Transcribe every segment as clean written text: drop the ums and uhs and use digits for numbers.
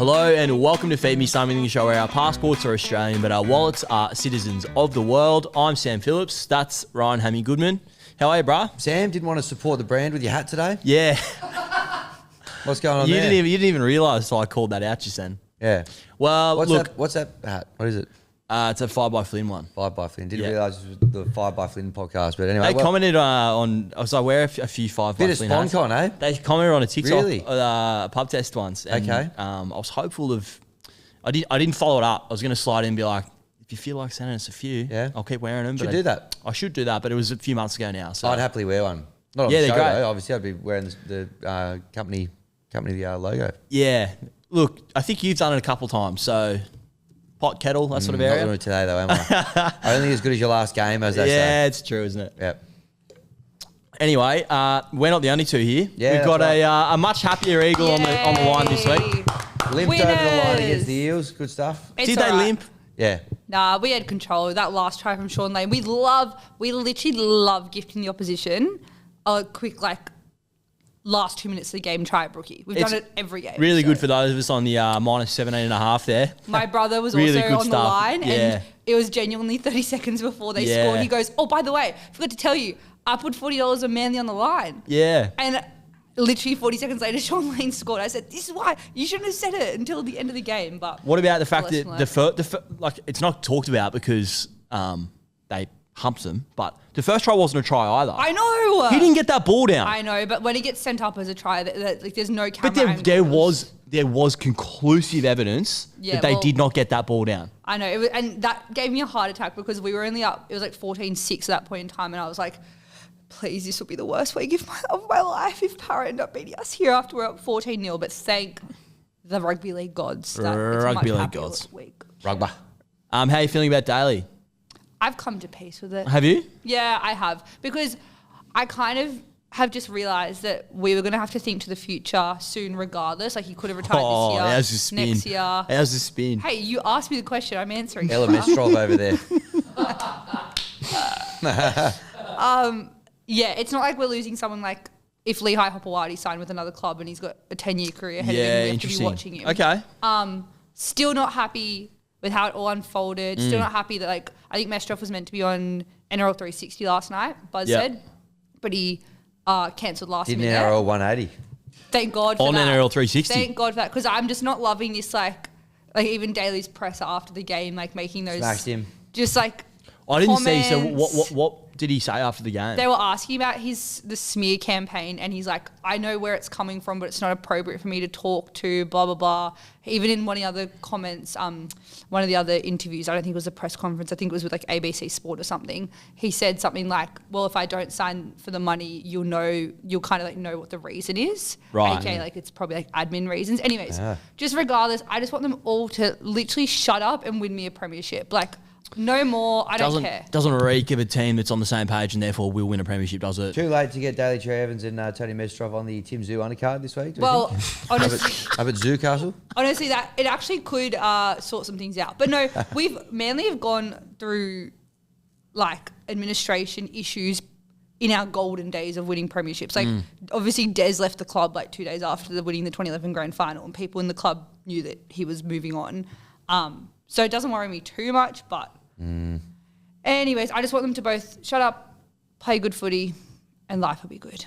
Hello and welcome to Feed Me Something, the show where our passports are Australian but our wallets are citizens of the world. I'm Sam Phillips. That's Ryan Hammy Goodman. How are you, bruh? Sam, didn't want to support the brand with your hat today? Yeah. What's going on You there? didn't even realise, so I called that out just then. Yeah. Well, What's that hat? What is it? It's a 5x Flynn one. 5x Flynn. Didn't Yeah. realise it was the 5x Flynn podcast, but anyway. They commented on, I was like, wear a few 5x Bit of Flynn hats. SponCon, eh? They commented on a TikTok Really? pub test once. And, Okay. I was hopeful of, I didn't follow it up. I was going to slide in and be like, if you feel like sending us a few, Yeah. I'll keep wearing them. Should do that. I should do that, but it was a few months ago now. So I'd happily wear one. Not on Yeah, the they're show, great. though. Obviously, I'd be wearing the company logo. Yeah. Look, I think you've done it a couple times. So pot, kettle, that sort of Not area. doing it today, though, am I? Only as good as your last game, as they Yeah, say. it's true, isn't it? Yep. Anyway, we're not the only two here. Yeah, We've got that's right. a much happier Eagle on the line this week. Limped over the line Winners. against the Eels. Good stuff. It's Did they all right. limp? Yeah. Nah, we had control. That last try from Sean Lane. We literally love gifting the opposition a quick, last 2 minutes of the game try at Brookie. We've It's done it every game. Really so. good for those of us on the minus 17.5 there. My brother was Really also good on the stuff. line, Yeah. and it was genuinely 30 seconds before they Yeah. scored. He goes, "Oh, by the way, forgot to tell you, I put $40 on Manly on the line." Yeah. And literally 40 seconds later, Sean Lane scored. I said, "This is why you shouldn't have said it until the end of the game." But What about the fact lesson that learned. it's not talked about because they humped them, but the first try wasn't a try either. I know He didn't get that ball down. I know, but when he gets sent up as a try, there's no camera. But there angles. was conclusive evidence Yeah, that they well- did not get that ball down. I know, and that gave me a heart attack because we were only up. It was 14-6 at that point in time, and I was like, "Please, this will be the worst week of my life if Para end up beating us here after we're up 14-0." But thank the rugby league gods that it's a much Rugby league happier gods. week. Rugby. How are you feeling about Daly? I've come to peace with it. Have you? Yeah, I have, because I kind of have just realised that we were going to have to think to the future soon regardless. Like, he could have retired this year, how's the spin? next year. How's the spin? Hey, you asked me the question, I'm answering. Ella Mestrov over there. Yeah, it's not like we're losing someone like if Lehigh Hopewadi signed with another club and he's got a 10-year career ahead of him, we have to be interesting. watching him. Okay. Still not happy with how it all unfolded. Still not happy that, I think Mestrov was meant to be on NRL 360 last night, Buzz Yep. said, but he cancelled last Didn't minute. NRL 180. Thank God for On that. NRL 360. Thank God for that, because I'm just not loving this, even Daly's presser after the game, making those... Smashed him. Just, I didn't see. So comments. what did he say after the game? They were asking about the smear campaign, and he's like, "I know where it's coming from, but it's not appropriate for me to talk to, blah, blah, blah." Even in one of the other comments, one of the other interviews, I don't think it was a press conference, I think it was with ABC Sport or something, he said something like, "Well, if I don't sign for the money, you'll kind of know what the reason is." Right. AKA, it's probably admin reasons. Anyways, just regardless, I just want them all to literally shut up and win me a premiership. No more, I don't care. Doesn't reek of a team that's on the same page and therefore will win a premiership, does it? Too late to get Daly Trey Evans and Tony Mestrov on the Tim Zoo undercard this week. Do we Well, think? honestly... Up at Zoocastle. Honestly, that it actually could sort some things out. But no, Manly have gone through administration issues in our golden days of winning premierships. Obviously, Des left the club 2 days after winning the 2011 grand final, and people in the club knew that he was moving on. So it doesn't worry me too much. But anyways, I just want them to both shut up, play good footy, and life will be good.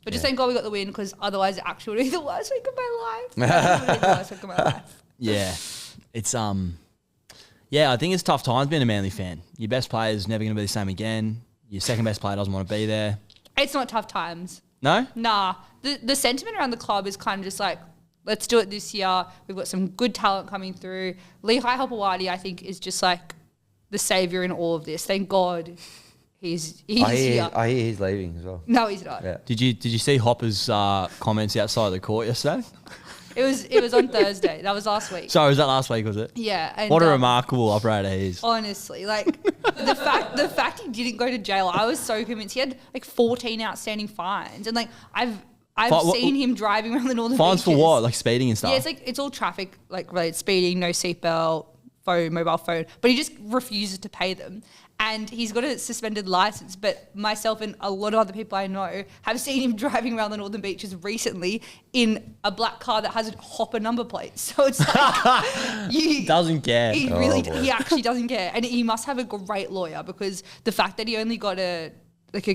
But just thank God we got the win, because otherwise it actually would be the worst week of my life. It would be the worst week of my life. Yeah, it's I think it's tough times being a Manly fan. Your best player is never going to be the same again. Your second best player doesn't want to be there. It's not tough times. No? Nah. The sentiment around the club is kind of just let's do it this year. We've got some good talent coming through. Lehigh Hopewadi, I think, is just the saviour in all of this. Thank God he's here. I hear he's leaving as well. No, he's not. Yeah. Did you see Hopper's comments outside the court yesterday? It was on Thursday. That was last week. Sorry, was that last week, was it? Yeah. And, What a remarkable operator he is. honestly, the fact he didn't go to jail, I was so convinced. He had 14 outstanding fines, and I've seen him driving around the northern Fines for beaches. what? Speeding and stuff? Yeah, it's all traffic related, speeding, no seatbelt, mobile phone, but he just refuses to pay them. and he's got a suspended license. But myself and a lot of other people I know have seen him driving around the Northern Beaches recently in a black car that has a hopper number plate. So it's like He doesn't care. He actually doesn't care, and he must have a great lawyer because the fact that he only got a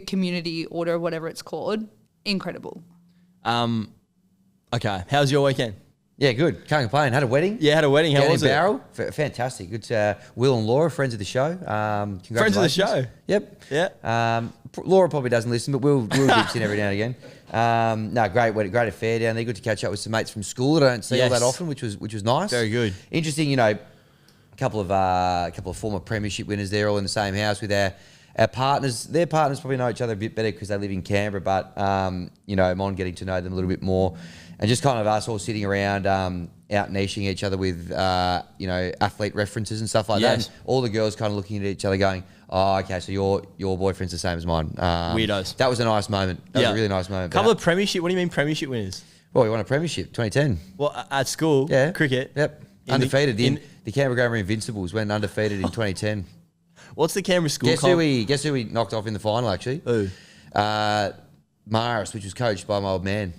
community order or whatever it's called, incredible. Okay, how's your weekend? Yeah, good. Can't complain. Had a wedding. Yeah, had a wedding. How Down was in it? Barrel. Fantastic. Good. Will and Laura, friends of the show. Friends of the Congratulations. show? Yep. Yeah. Laura probably doesn't listen, but Will dips in every now and again. No, great wedding, great affair down there. Good to catch up with some mates from school that I don't see all that often, which was nice. Very good. Interesting, a couple of former premiership winners there, all in the same house with our partners. Their partners probably know each other a bit better because they live in Canberra, but I'm on getting to know them a little bit more. And just kind of us all sitting around out niching each other with, athlete references and stuff like that. And all the girls kind of looking at each other going, oh, okay, so your boyfriend's the same as mine. Weirdos. That was a nice moment. That was a really nice moment. Couple of premiership, what do you mean premiership winners? Well, we won a premiership, 2010. Well, at school, Yeah. cricket. Yep. Undefeated. The Canberra Grammar Invincibles went undefeated in 2010. What's the Canberra school Guess who we knocked off in the final, actually? Who? Maris, which was coached by my old man.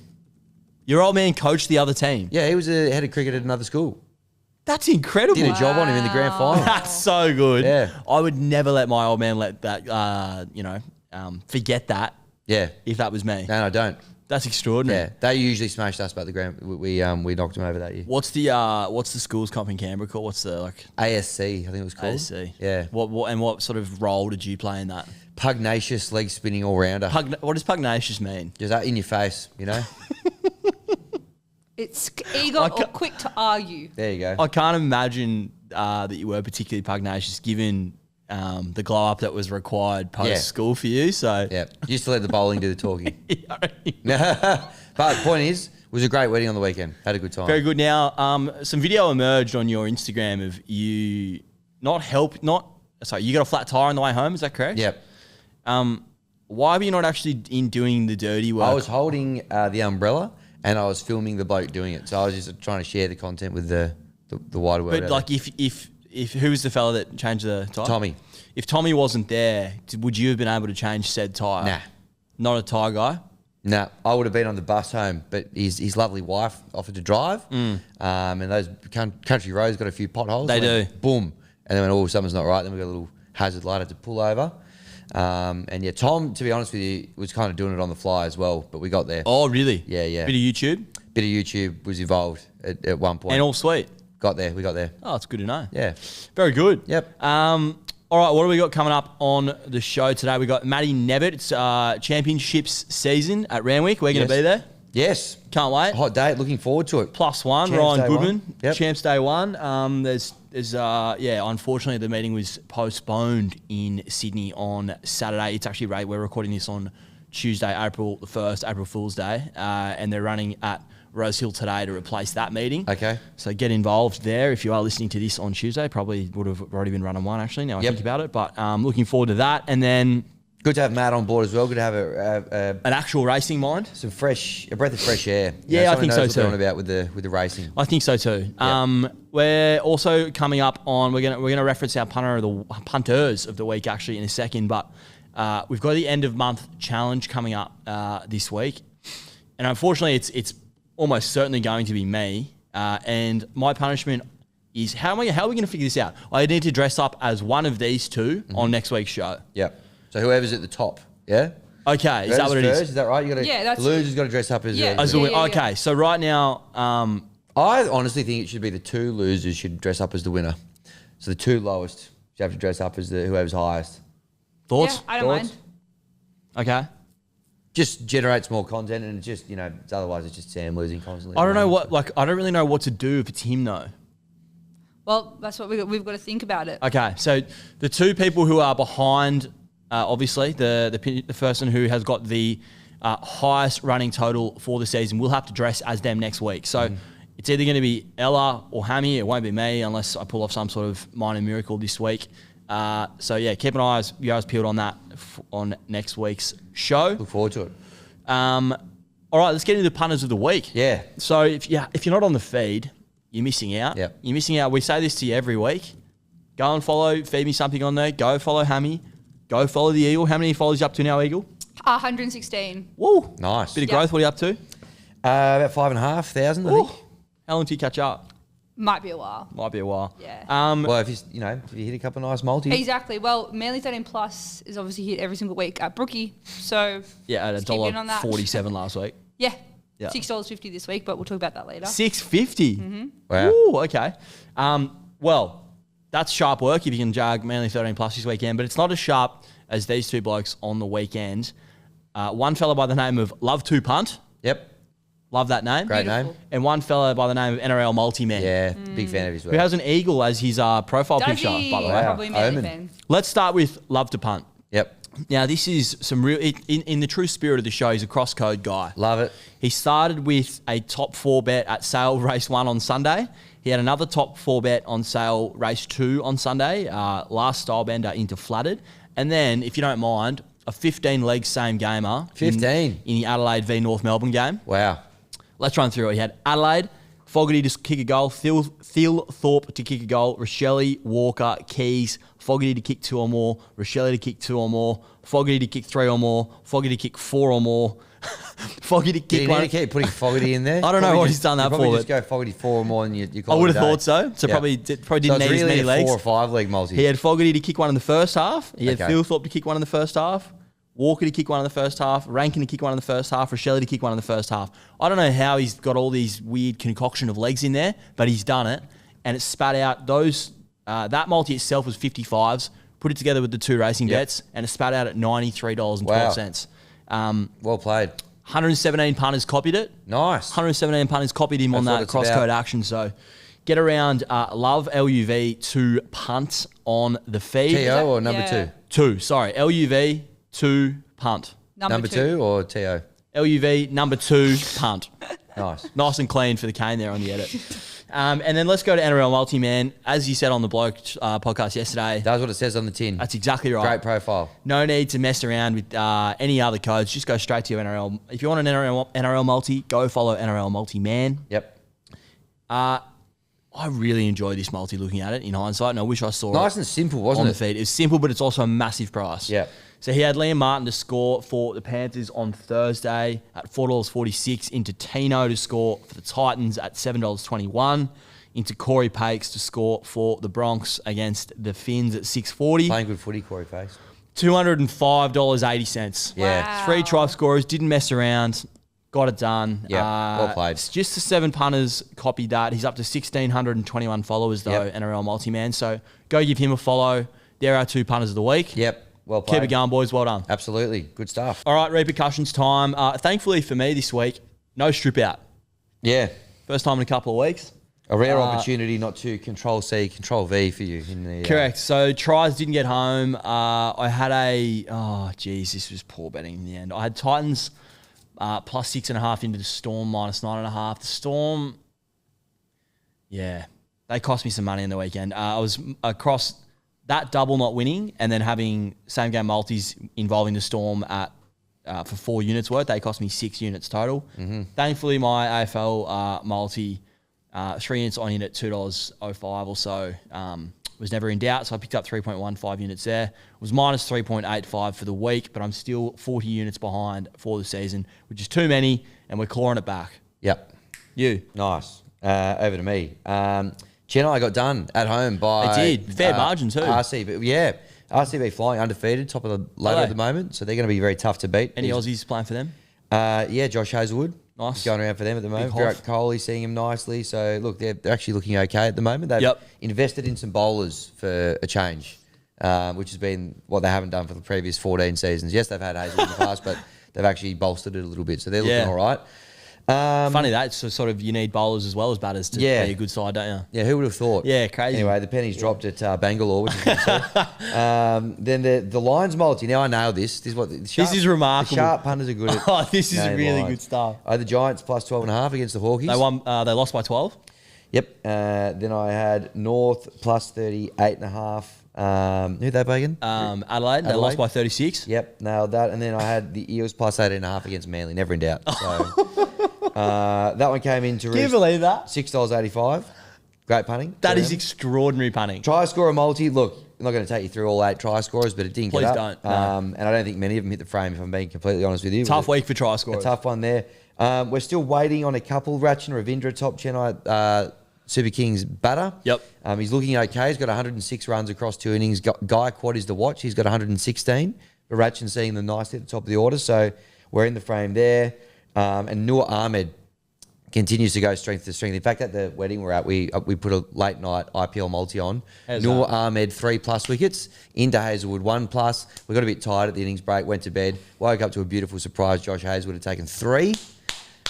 Your old man coached the other team. Yeah, he was a head of cricket at another school. That's incredible. Did a job on him in the grand final. That's so good. Yeah. I would never let my old man let that, forget that. Yeah. If that was me. No, don't. That's extraordinary. Yeah, they usually smashed us, but the grand we knocked them over that year. What's the school's comp in Canberra called? What's the ASC, I think it was called. ASC. Yeah. What sort of role did you play in that? Pugnacious leg spinning all rounder. What does pugnacious mean? Just that in your face, It's eager or quick to argue. There you go. I can't imagine that you were particularly pugnacious given the glow up that was required post school for you. So Yeah, used to let the bowling do the talking. But the point is, it was a great wedding on the weekend. Had a good time. Very good. Now, some video emerged on your Instagram of you you got a flat tire on the way home. Is that correct? Yep. Why were you not actually doing the dirty work? I was holding the umbrella and I was filming the bloke doing it. So I was just trying to share the content with the wider world. But like, if who was the fella that changed the tire? Tommy. If Tommy wasn't there, would you have been able to change said tire? Nah. Not a tire guy. No, I would have been on the bus home, but his lovely wife offered to drive. And those country roads got a few potholes. They do. Boom. And then when all something's not right, then we got a little hazard light, had to pull over. Tom, to be honest with you, was kind of doing it on the fly as well, but we got there. Oh, really? Yeah. Bit of YouTube? Bit of YouTube was involved at one point. And all sweet? We got there. Oh, it's good to know. Yeah. Very good. Yep. All right, what do we got coming up on the show today? We got Matty Nevitt. It's championships season at Randwick. We're going to be there. Yes. Can't wait. Hot date. Looking forward to it. +1, Champs Ryan day Goodman. one. Yep. Champs day one. Unfortunately the meeting was postponed in Sydney on Saturday. It's actually right. We're recording this on Tuesday, April the 1st, April Fool's Day, and they're running at Rose Hill today to replace that meeting. Okay. So get involved there. If you are listening to this on Tuesday, probably would have already been running one actually. Now I think about it, but looking forward to that. And then good to have Matt on board as well. Good to have an actual racing mind, a breath of fresh air. Yeah, I think so too. What about with the racing? I think so too. Yep. We're also coming up on. We're gonna reference our punters of the week actually in a second, but we've got the end of month challenge coming up this week, and unfortunately, it's almost certainly going to be me. And my punishment is how are we going to figure this out? I need to dress up as one of these two on next week's show. Yep. So whoever's at the top, yeah. Okay, is that what it is? Is that right? You got to. The loser's got to dress up as. Okay, so right now, I honestly think it should be the two losers should dress up as the winner. So the two lowest should have to dress up as whoever's highest. Thoughts? Yeah, I don't mind. Okay. Just generates more content, and it's just otherwise it's just Sam losing constantly. I don't know I don't really know what to do if it's him though. Well, that's what we've got to think about it. Okay, so the two people who are behind, obviously the person who has got the highest running total for the season will have to dress as them next week. So it's either going to be Ella or Hammy. It won't be me unless I pull off some sort of minor miracle this week. So yeah, keep an eye, your eyes peeled on that on next week's show. Look forward to it. All right, let's get into the punters of the week. Yeah. So if you're not on the feed, you're missing out. Yep. You're missing out. We say this to you every week. Go and follow, feed me something on there. Go follow Hammy. Go follow the Eagle. How many followers you up to now, Eagle? 116. Woo. Nice. Bit of growth. What are you up to? About 5,500, I think. How long till you catch up? Might be a while. Might be a while. Yeah. Well, if you hit a couple of nice multis. Exactly. Well, Manly 13 Plus is obviously hit every single week at Brookie. So Yeah, at just keep in on that. $1.47 last week. yeah. Yeah. $6.50 this week, but we'll talk about that later. $6.50. Wow. Ooh, okay. Well, that's sharp work if you can jag Manly 13 Plus this weekend, but it's not as sharp as these two blokes on the weekend. One fella by the name of Love to Punt. Yep. Love that name. Great Beautiful. name. And one fella by the name of NRL Multi-Man. Yeah, big fan of his work. Who has an eagle as his profile Does picture, he? by the way. Wow. Probably Manly Omen. fan. Let's start with Love to Punt. Yep. Now, this is some real... In the true spirit of the show, he's a cross-code guy. Love it. He started with a top 4 bet at sale race 1 on Sunday. He had another top 4 bet on sale race 2 on Sunday. Last style bender into flattered. And then, if you don't mind, a 15-leg same gamer. 15? In the Adelaide v North Melbourne game. Wow. Let's run through it. He had Adelaide, Fogarty to kick a goal, Thiel Thorpe to kick a goal, Rochelle, Walker, Keys, Fogarty to kick 2 or more, Rochelle to kick 2 or more, Fogarty to kick 3 or more, Fogarty to kick 4 or more, Fogarty to Do kick you 1. need to keep putting Fogarty in there? I don't know what he's done that probably for, just go Fogarty 4 or more and you call I it would a have day. thought so. So Yeah. probably didn't So need it's as really many a legs. 4 or 5 leg multi. He had Fogarty to kick one in the first half. He had Okay. Thiel Thorpe to kick one in the first half. Walker to kick one in the first half, Rankin to kick one in the first half, Rochelle to kick one in the first half. I don't know how he's got all these weird concoction of legs in there, but he's done it, and it spat out those. That multi itself was 55s. Put it together with the 2 racing Yep. bets, and it spat out at $93.12. Well played. 117 punters copied it. Nice. 117 punters copied him on That's what that it's crosscode about. action. So get around Love LUV to punt on the feed. TO or number Yeah. 2? 2, sorry. LUV to punt. Number 2 or TO? LUV number 2 punt. Nice. Nice and clean for the cane there on the edit. And then let's go to NRL Multi-Man. As you said on the Bloke podcast yesterday, That's what it says on the tin. that's exactly right. Great profile. No need to mess around with any other codes. Just go straight to your NRL. If you want an NRL Multi, go follow NRL Multi-Man. Yep. I really enjoyed this multi looking at it in hindsight, and I wish I saw Nice it and simple, on wasn't the it? feed. It was simple, but it's also a massive price. Yeah. So he had Liam Martin to score for the Panthers on Thursday at $4.46, into Tino to score for the Titans at $7.21, into Corey Pakes to score for the Bronx against the Finns at $6.40. Playing good footy, Corey Face. $205.80. Yeah. Wow. 3 try scorers, didn't mess around, got it done. Yeah, well played. It's just the 7 punters copied that. He's up to 1,621 followers though, Yep. NRL Multi-Man. So go give him a follow. There are 2 punters of the week. Yep. Well played. Keep it going, boys. Well done. Absolutely. Good stuff. All right, repercussions time. Thankfully for me this week, no strip out. Yeah. First time in a couple of weeks. A rare opportunity not to Control C, Control V for you in the Correct. So tries didn't get home. I had this was poor betting in the end. I had Titans plus 6.5 into the Storm minus 9.5. The Storm, yeah, they cost me some money in the weekend. I was across that double not winning and then having same game multis involving the Storm at for 4 units worth. They cost me 6 units total. Thankfully, my AFL multi 3 units on in at $2.05 or so was never in doubt. So I picked up 3.15 units there. It was minus 3.85 for the week, but I'm still 40 units behind for the season, which is too many, and we're clawing it back. Yep. You. Nice. Over to me. Chennai got done at home by... They did. Fair margin too. RCB, yeah. RCB flying undefeated, top of the ladder Are at they? the moment, so they're going to be very tough to beat. Any Aussies playing for them? Yeah, Josh Hazelwood. Nice. He's going around for them at the moment. Hoff. Virat Kohli seeing him nicely. So, look, they're actually looking okay at the moment. They've Yep. invested in some bowlers for a change, which has been what they haven't done for the previous 14 seasons. Yes, they've had Hazelwood in the past, but they've actually bolstered it a little bit. So they're looking Yeah. all right. Funny that. So sort of you need bowlers as well as batters to Yeah. be a good side, don't you? Yeah, who would have thought? Yeah, crazy. Anyway, the pennies dropped at Bangalore, which is good to see. Then the Lions multi. Now I nailed this. This is what This is remarkable. The sharp punters are good at. Oh, this is nailing really lines. good stuff. I had the Giants plus 12.5 against the Hawkies. They won. They lost by 12. Yep. Then I had North plus 38.5. Who'd they play again? Adelaide. They lost by 36. Yep, nailed that. And then I had the Eels plus 18.5 against Manly. Never in doubt. So that one came in to Can you believe that? $6.85. Great punting. That for is them. extraordinary punting. Try scorer multi. Look, I'm not going to take you through all 8 try scorers, but it didn't Please get up. don't, no. And I don't think many of them hit the frame, if I'm being completely honest with you. Tough week for try scorers. A tough one there. We're still waiting on a couple. Ratchin Ravindra, top Chennai Super Kings batter. Yep. He's looking okay. He's got 106 runs across 2 innings. Guy Quad is the watch. He's got 116. But Ratchin seeing them nicely at the top of the order. So we're in the frame there. And Noor Ahmed continues to go strength to strength. In fact, at the wedding we're at, we put a late night IPL multi on. How's Noor that? Ahmed 3+ wickets. Into Hazelwood 1+. We got a bit tired at the innings break, went to bed, woke up to a beautiful surprise. Josh Hazelwood had taken 3.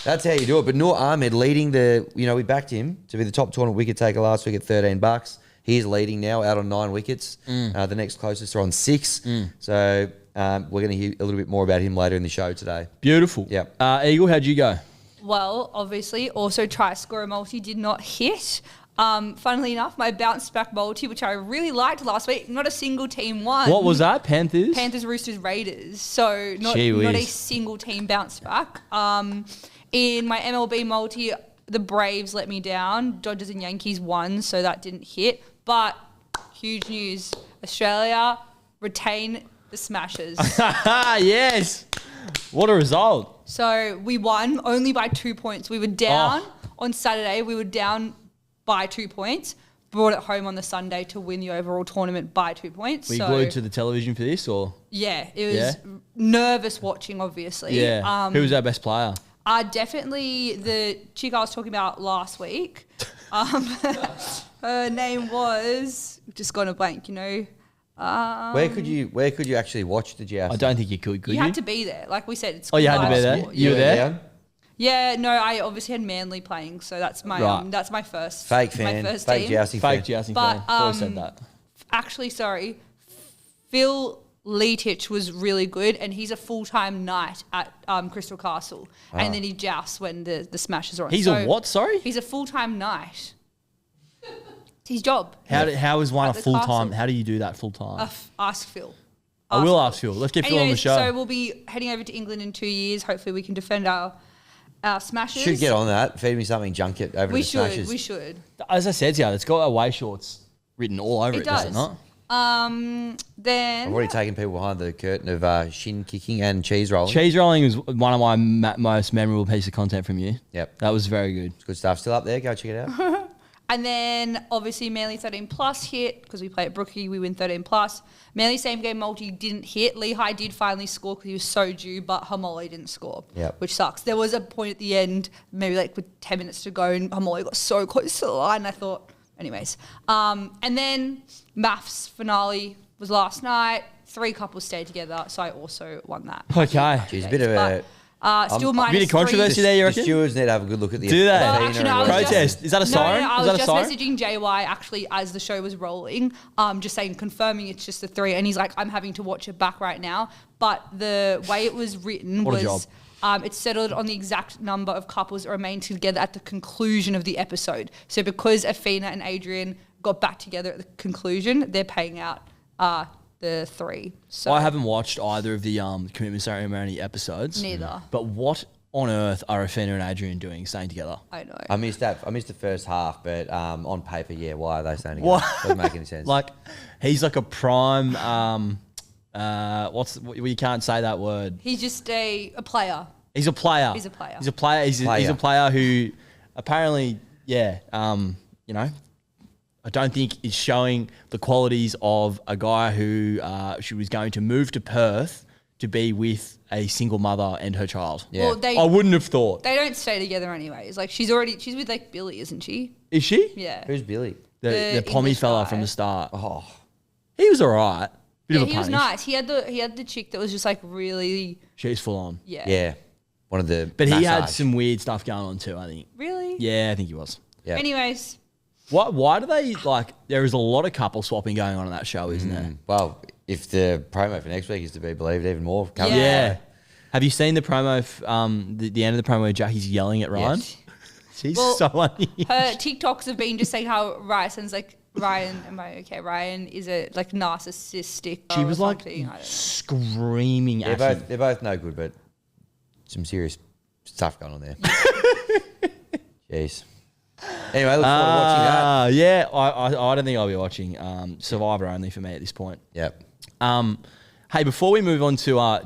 That's how you do it. But Noor Ahmed leading we backed him to be the top tournament wicket taker last week at $13. He's leading now out on 9 wickets. The next closest are on 6. So we're going to hear a little bit more about him later in the show today. Beautiful. Yep. Eagle, how'd you go? Well, obviously, also try scorer multi did not hit. Funnily enough, my bounce back multi, which I really liked last week, not a single team won. What was that? Panthers? Panthers, Roosters, Raiders. So not Gee a whiz. single team bounce back. In my MLB multi, the Braves let me down. Dodgers and Yankees won, so that didn't hit. But huge news, Australia retain the Smashers. Yes. What a result. So we won only by 2 points. We were down on Saturday. We were down by 2 points. Brought it home on the Sunday to win the overall tournament by 2 points. Were you glued to the television for this, or? Yeah, it was nervous watching, obviously. Yeah. Who was our best player? Definitely the chick I was talking about last week. Her name was, just gone a blank, Where could you actually watch the joust? I don't think you could You had to be there. Like we said, it's you had to live be there? sport. You were there? down? Yeah, no, I obviously had Manly playing, so that's my Right. that's my first Fake fan. my first Fake team. jousting Fake fan. jousting But, fan. Always said that. Actually, sorry, Phil Leitich was really good, and he's a full-time knight at Crystal Castle, and then he jousts when the Smashers are on. He's a what? Sorry? He's a full-time knight. It's his job. How is one At a the full time? castle. How do you do that full time? Ask Phil. I will ask Phil. Let's get Phil on the Anyways, show. So we'll be heading over to England in 2 years. Hopefully, we can defend our Smashers. Should get on that. Feed me something junket over We the should. Smashers. We should. As I said, yeah, it's got away shorts written all over it, It does it does. not? Then I've already taken people behind the curtain of shin kicking and cheese rolling. Cheese rolling was one of my most memorable piece of content from you. Yep. That was very good. Good stuff. Still up there. Go check it out. And then obviously Manly 13 plus hit because we play at Brookie, we win 13 plus. Manly same game multi didn't hit. Lehigh did finally score because he was so due, but Hamoli didn't score, Yep. which sucks. There was a point at the end, maybe like with 10 minutes to go, and Hamoli got so close to the line. I thought, anyways. And then maths finale was last night. 3 couples stayed together, so I also won that. Okay. Geez, a bit of a... Still I'm- minus Bit of controversy 3. there, you The reckon? stewards need to have a good look at the... Do they? Athena Well, actually, no, and I was what- Protest. Is that a siren? No, I Is was that a just siren? messaging JY actually as the show was rolling, just saying, confirming it's just the 3. And he's like, I'm having to watch it back right now. But the way it was written What a was it's settled on the exact number of couples that remain together at the conclusion of the episode. So because Athena and Adrian got back together at the conclusion, they're paying out the 3. So I haven't watched either of the commitment ceremony episodes. Neither. But what on earth are Athena and Adrian doing staying together? I know. I missed the first half, but on paper, yeah, why are they staying together? What? Doesn't make any sense. Like, he's like a prime. You can't say that word. He's just a player. He's a player. He's a player. He's a player. He's a player who apparently, I don't think is showing the qualities of a guy who she was going to move to Perth to be with a single mother and her child. Yeah. Well, I wouldn't have thought. They don't stay together anyways. Like she's with like Billy, isn't she? Is she? Yeah. Who's Billy? The The pommy English fella guy. from the start. Oh, He was all right. Bit Yeah, of a he was punish. nice. He had the chick that was just like really She's full on. yeah. One of the But he had massage. some weird stuff going on too, I think. Really? Yeah, I think he was. Yeah. Anyways, Why do they, like, there is a lot of couple swapping going on in that show, isn't there? Well, if the promo for next week is to be believed, even more. Coming. Yeah. Yeah. Have you seen the promo, the end of the promo where Jackie's yelling at Ryan? Yes. She's Well, so unhinged. her TikToks have been just saying how Ryan's like Ryan. Am I okay? Ryan is a like narcissistic. She or was like something, I don't know. screaming at him. They're both no good, but some serious stuff going on there. Jeez. Anyway, look forward to watching that. Yeah, I don't think I'll be watching. Survivor only for me at this point. Yep. Hey, before we move on to our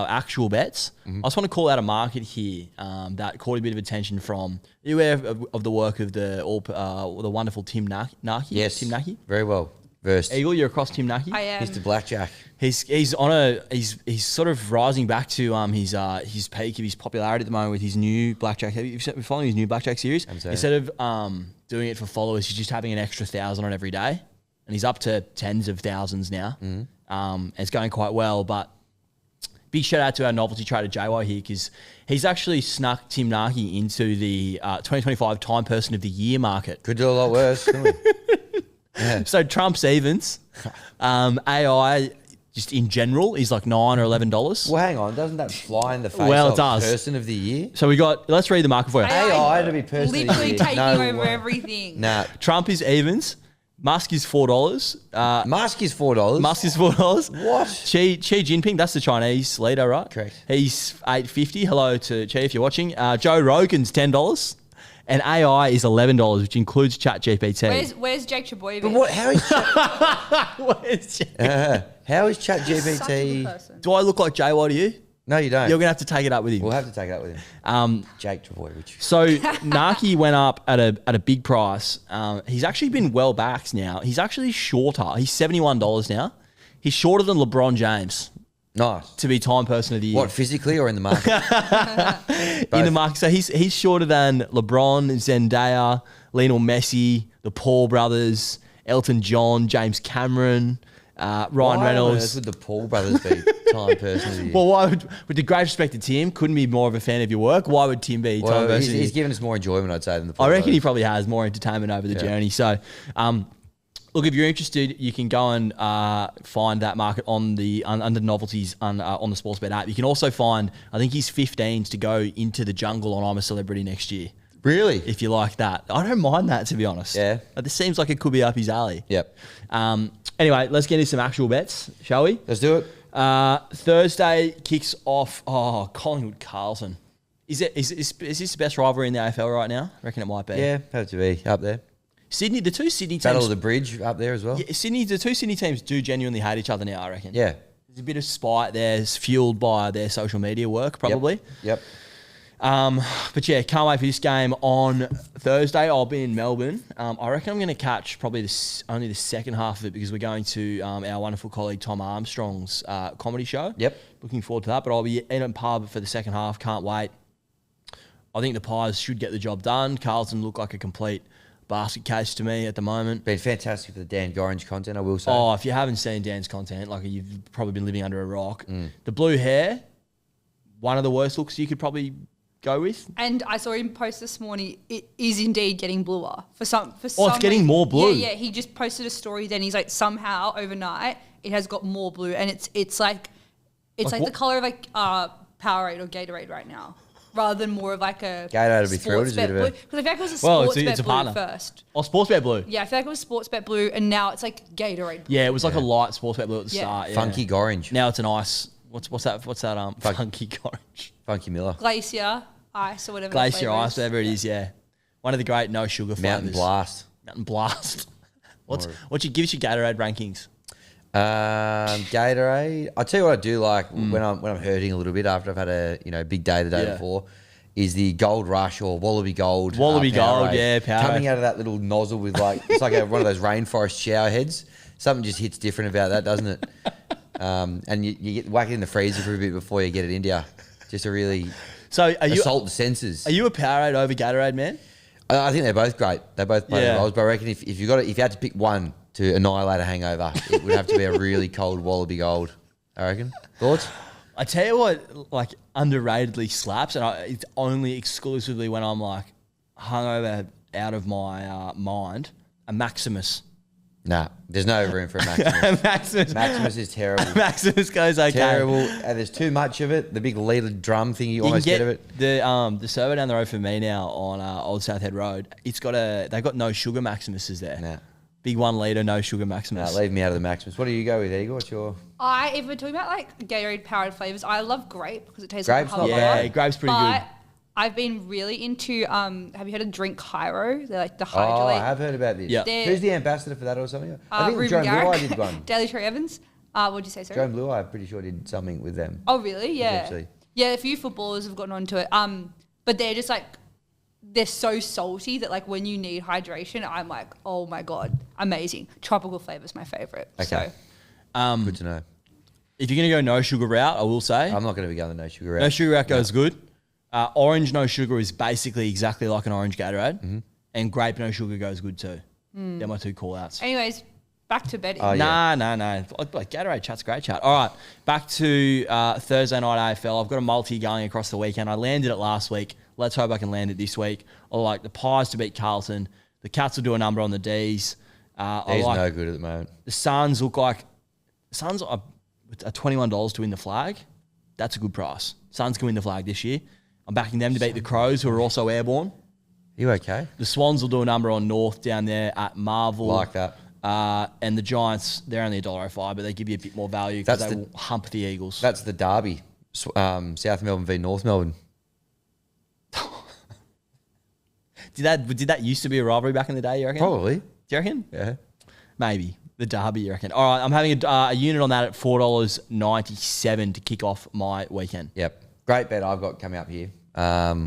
actual bets, I just want to call out a market here that caught a bit of attention from. Are you aware of the work of the wonderful Tim Naki? Yes. Tim Naki. Very well versed. Eagle, you're across Tim Naki. I am. Mr. Blackjack. He's sort of rising back to his peak of his popularity at the moment with his new blackjack. Have you been following his new blackjack series? Instead of doing it for followers, he's just having an extra 1,000 on every day, and he's up to tens of thousands now. And it's going quite well. But big shout out to our novelty trader JY here, because he's actually snuck Tim Naki into the 2025 Time Person of the Year market. Could do a lot worse, couldn't we? Yeah. So Trump's evens. AI just in general is like $9 or $11. Well, hang on. Doesn't that fly in the face Well, it of does. Person of the Year? So let's read the market for you. AI to be Person of the Year. Literally taking No over way. everything. Nah. Trump is evens. Musk is $4. Musk is $4. Musk is $4. What? Xi Jinping, that's the Chinese leader, right? Correct. He's $8.50. Hello to Xi if you're watching. Joe Rogan's $10. And AI is $11, which includes ChatGPT. Where's Jake Chaboy? But what? How is how is Such a good ChatGPT? person. Do I look like JY to you? No, you don't. You're going to have to take it up with him. We'll have to take it up with him. Jake Travojevic. So Naki went up at a big price. He's actually been well backed now. He's actually shorter. He's $71 now. He's shorter than LeBron James Nice. to be Time Person of the Year. What, physically or in the market? In the market. So he's shorter than LeBron, Zendaya, Lionel Messi, the Paul brothers, Elton John, James Cameron, Ryan Why on Reynolds. earth would the Paul brothers be Time Person of the Year? Well, why would, with the great respect to Tim, couldn't be more of a fan of your work. Why would Tim be Time Well, Person he's, of the he's Year? given us more enjoyment, I'd say, than the Paul I reckon he brothers. probably has more entertainment over the journey. So, look, if you're interested, you can go and find that market on the under novelties on the Sportsbet app. You can also find, I think he's 15s to go into the jungle on I'm a Celebrity next year. Really? If you like that, I don't mind that, to be honest. Yeah. This seems like it could be up his alley. Yep. Anyway, let's get into some actual bets, shall we? Let's do it. Thursday kicks off. Oh, Collingwood Carlton. Is this the best rivalry in the AFL right now? I reckon it might be. Yeah, have to be up there. Sydney, the two Sydney teams. Battle of the Bridge up there as well. Yeah, the two Sydney teams do genuinely hate each other now, I reckon. Yeah. There's a bit of spite there, it's fueled by their social media work, probably. Yep. But yeah, can't wait for this game on Thursday. I'll be in Melbourne. I reckon I'm going to catch probably only the second half of it because we're going to our wonderful colleague Tom Armstrong's comedy show. Yep. Looking forward to that. But I'll be in a pub for the second half. Can't wait. I think the Pies should get the job done. Carlton look like a complete basket case to me at the moment. Been fantastic for the Dan Gorringe content, I will say. Oh, if you haven't seen Dan's content, like you've probably been living under a rock. The blue hair, one of the worst looks you could probably go with. And I saw him post this morning. It is indeed getting bluer for some. Oh, it's getting more blue. Yeah. He just posted a story. Then he's like, somehow overnight it has got more blue, and it's like the color of like Powerade or Gatorade right now, rather than more of like a Gatorade would be thrilled. Sportsbet blue. Because I feel like it was a Well, Sportsbet it's a blue partner. first. Oh, Sportsbet blue. Yeah, I feel like it was Sportsbet blue, and now it's like Gatorade blue. Yeah, it was like a light Sportsbet blue at the Yeah. start. Yeah. Funky Gorringe. Now it's an ice. What's that? Funky orange. Funky Miller. Glacier ice or whatever. the Glacier flavour ice, is. whatever it is. Yeah, one of the great no sugar flavors. Mountain Blast. Mountain Blast. What's your give us your Gatorade rankings? Gatorade. I'll tell you what I do like when I'm hurting a little bit after I've had a big day the day Yeah. before, is the Gold Rush or Wallaby Gold. Wallaby Gold, Powerade. yeah, Powerade. Coming out of that little nozzle with it's like one of those rainforest shower heads. Something just hits different about that, doesn't it? And you get whack it in the freezer for a bit before you get it into you. Just to really So are you assault the senses. are you a Powerade over Gatorade man? I think they're both great. They both play Yeah. their roles. But I reckon if you had to pick one to annihilate a hangover, it would have to be a really cold Wallaby Gold. I reckon. Thoughts? I tell you what, like underratedly slaps, and it's only exclusively when I'm like hungover out of my mind. A Maximus. Nah, there's no room for a Maximus. Maximus. Maximus is terrible. Maximus goes okay. Terrible. And there's too much of it. The big leader drum thing, you You almost can get of it. the servo down the road for me now on Old South Head Road. They've got no sugar Maximuses there. Nah. Big 1 litre, no sugar Nah, Maximus. leave me out of the Maximus. What do you go with, Eagle? What's your... If we're talking about like Gatorade Powerade flavors, I love grape because it tastes Grape's like a not Hubba bad. Yeah, grape's pretty but good. I've been really into, have you heard of Drink Cairo? They're like the Oh, I Hydrolate. have heard about this. Yeah. Who's the ambassador for that or something? I think Ruben Joan Blue Eye Garrick. did one. Daily Tree Evans. What'd you say, sorry? Joan Blue Eye, I'm pretty sure, did something with them. Oh, really? Yeah. Potentially. Yeah, a few footballers have gotten onto it. But they're just like, they're so salty that like when you need hydration, I'm like, oh my God, amazing. Tropical flavor's my favorite. Okay. So, Good to know. If you're going to go no sugar route, I will say I'm not going to be going the no sugar route. no sugar route goes good. Orange no sugar is basically exactly like an orange Gatorade, and grape no sugar goes good too. They're my two call outs. anyways, back to betting. Oh, yeah. Nah. Like Gatorade chat's great chat. All right, back to Thursday night AFL. I've got a multi going across the weekend. I landed it last week. Let's hope I can land it this week. I like the Pies to beat Carlton. The Cats will do a number on the Ds. I He's like no good at the moment. the Suns look like Suns are $21 to win the flag. That's a good price. Suns can win the flag this year. I'm backing them to beat the Crows, who are also airborne. You okay? The Swans will do a number on North down there at Marvel. Like that. And the Giants, they're only $1.05, but they give you a bit more value because That's they the- will hump the Eagles. That's the derby. South Melbourne v North Melbourne. Did that used to be a rivalry back in the day, you reckon? Probably. Do you reckon? Yeah. Maybe. The Derby, you reckon? All right, I'm having a unit on that at $4.97 to kick off my weekend. Yep. Great bet I've got coming up here.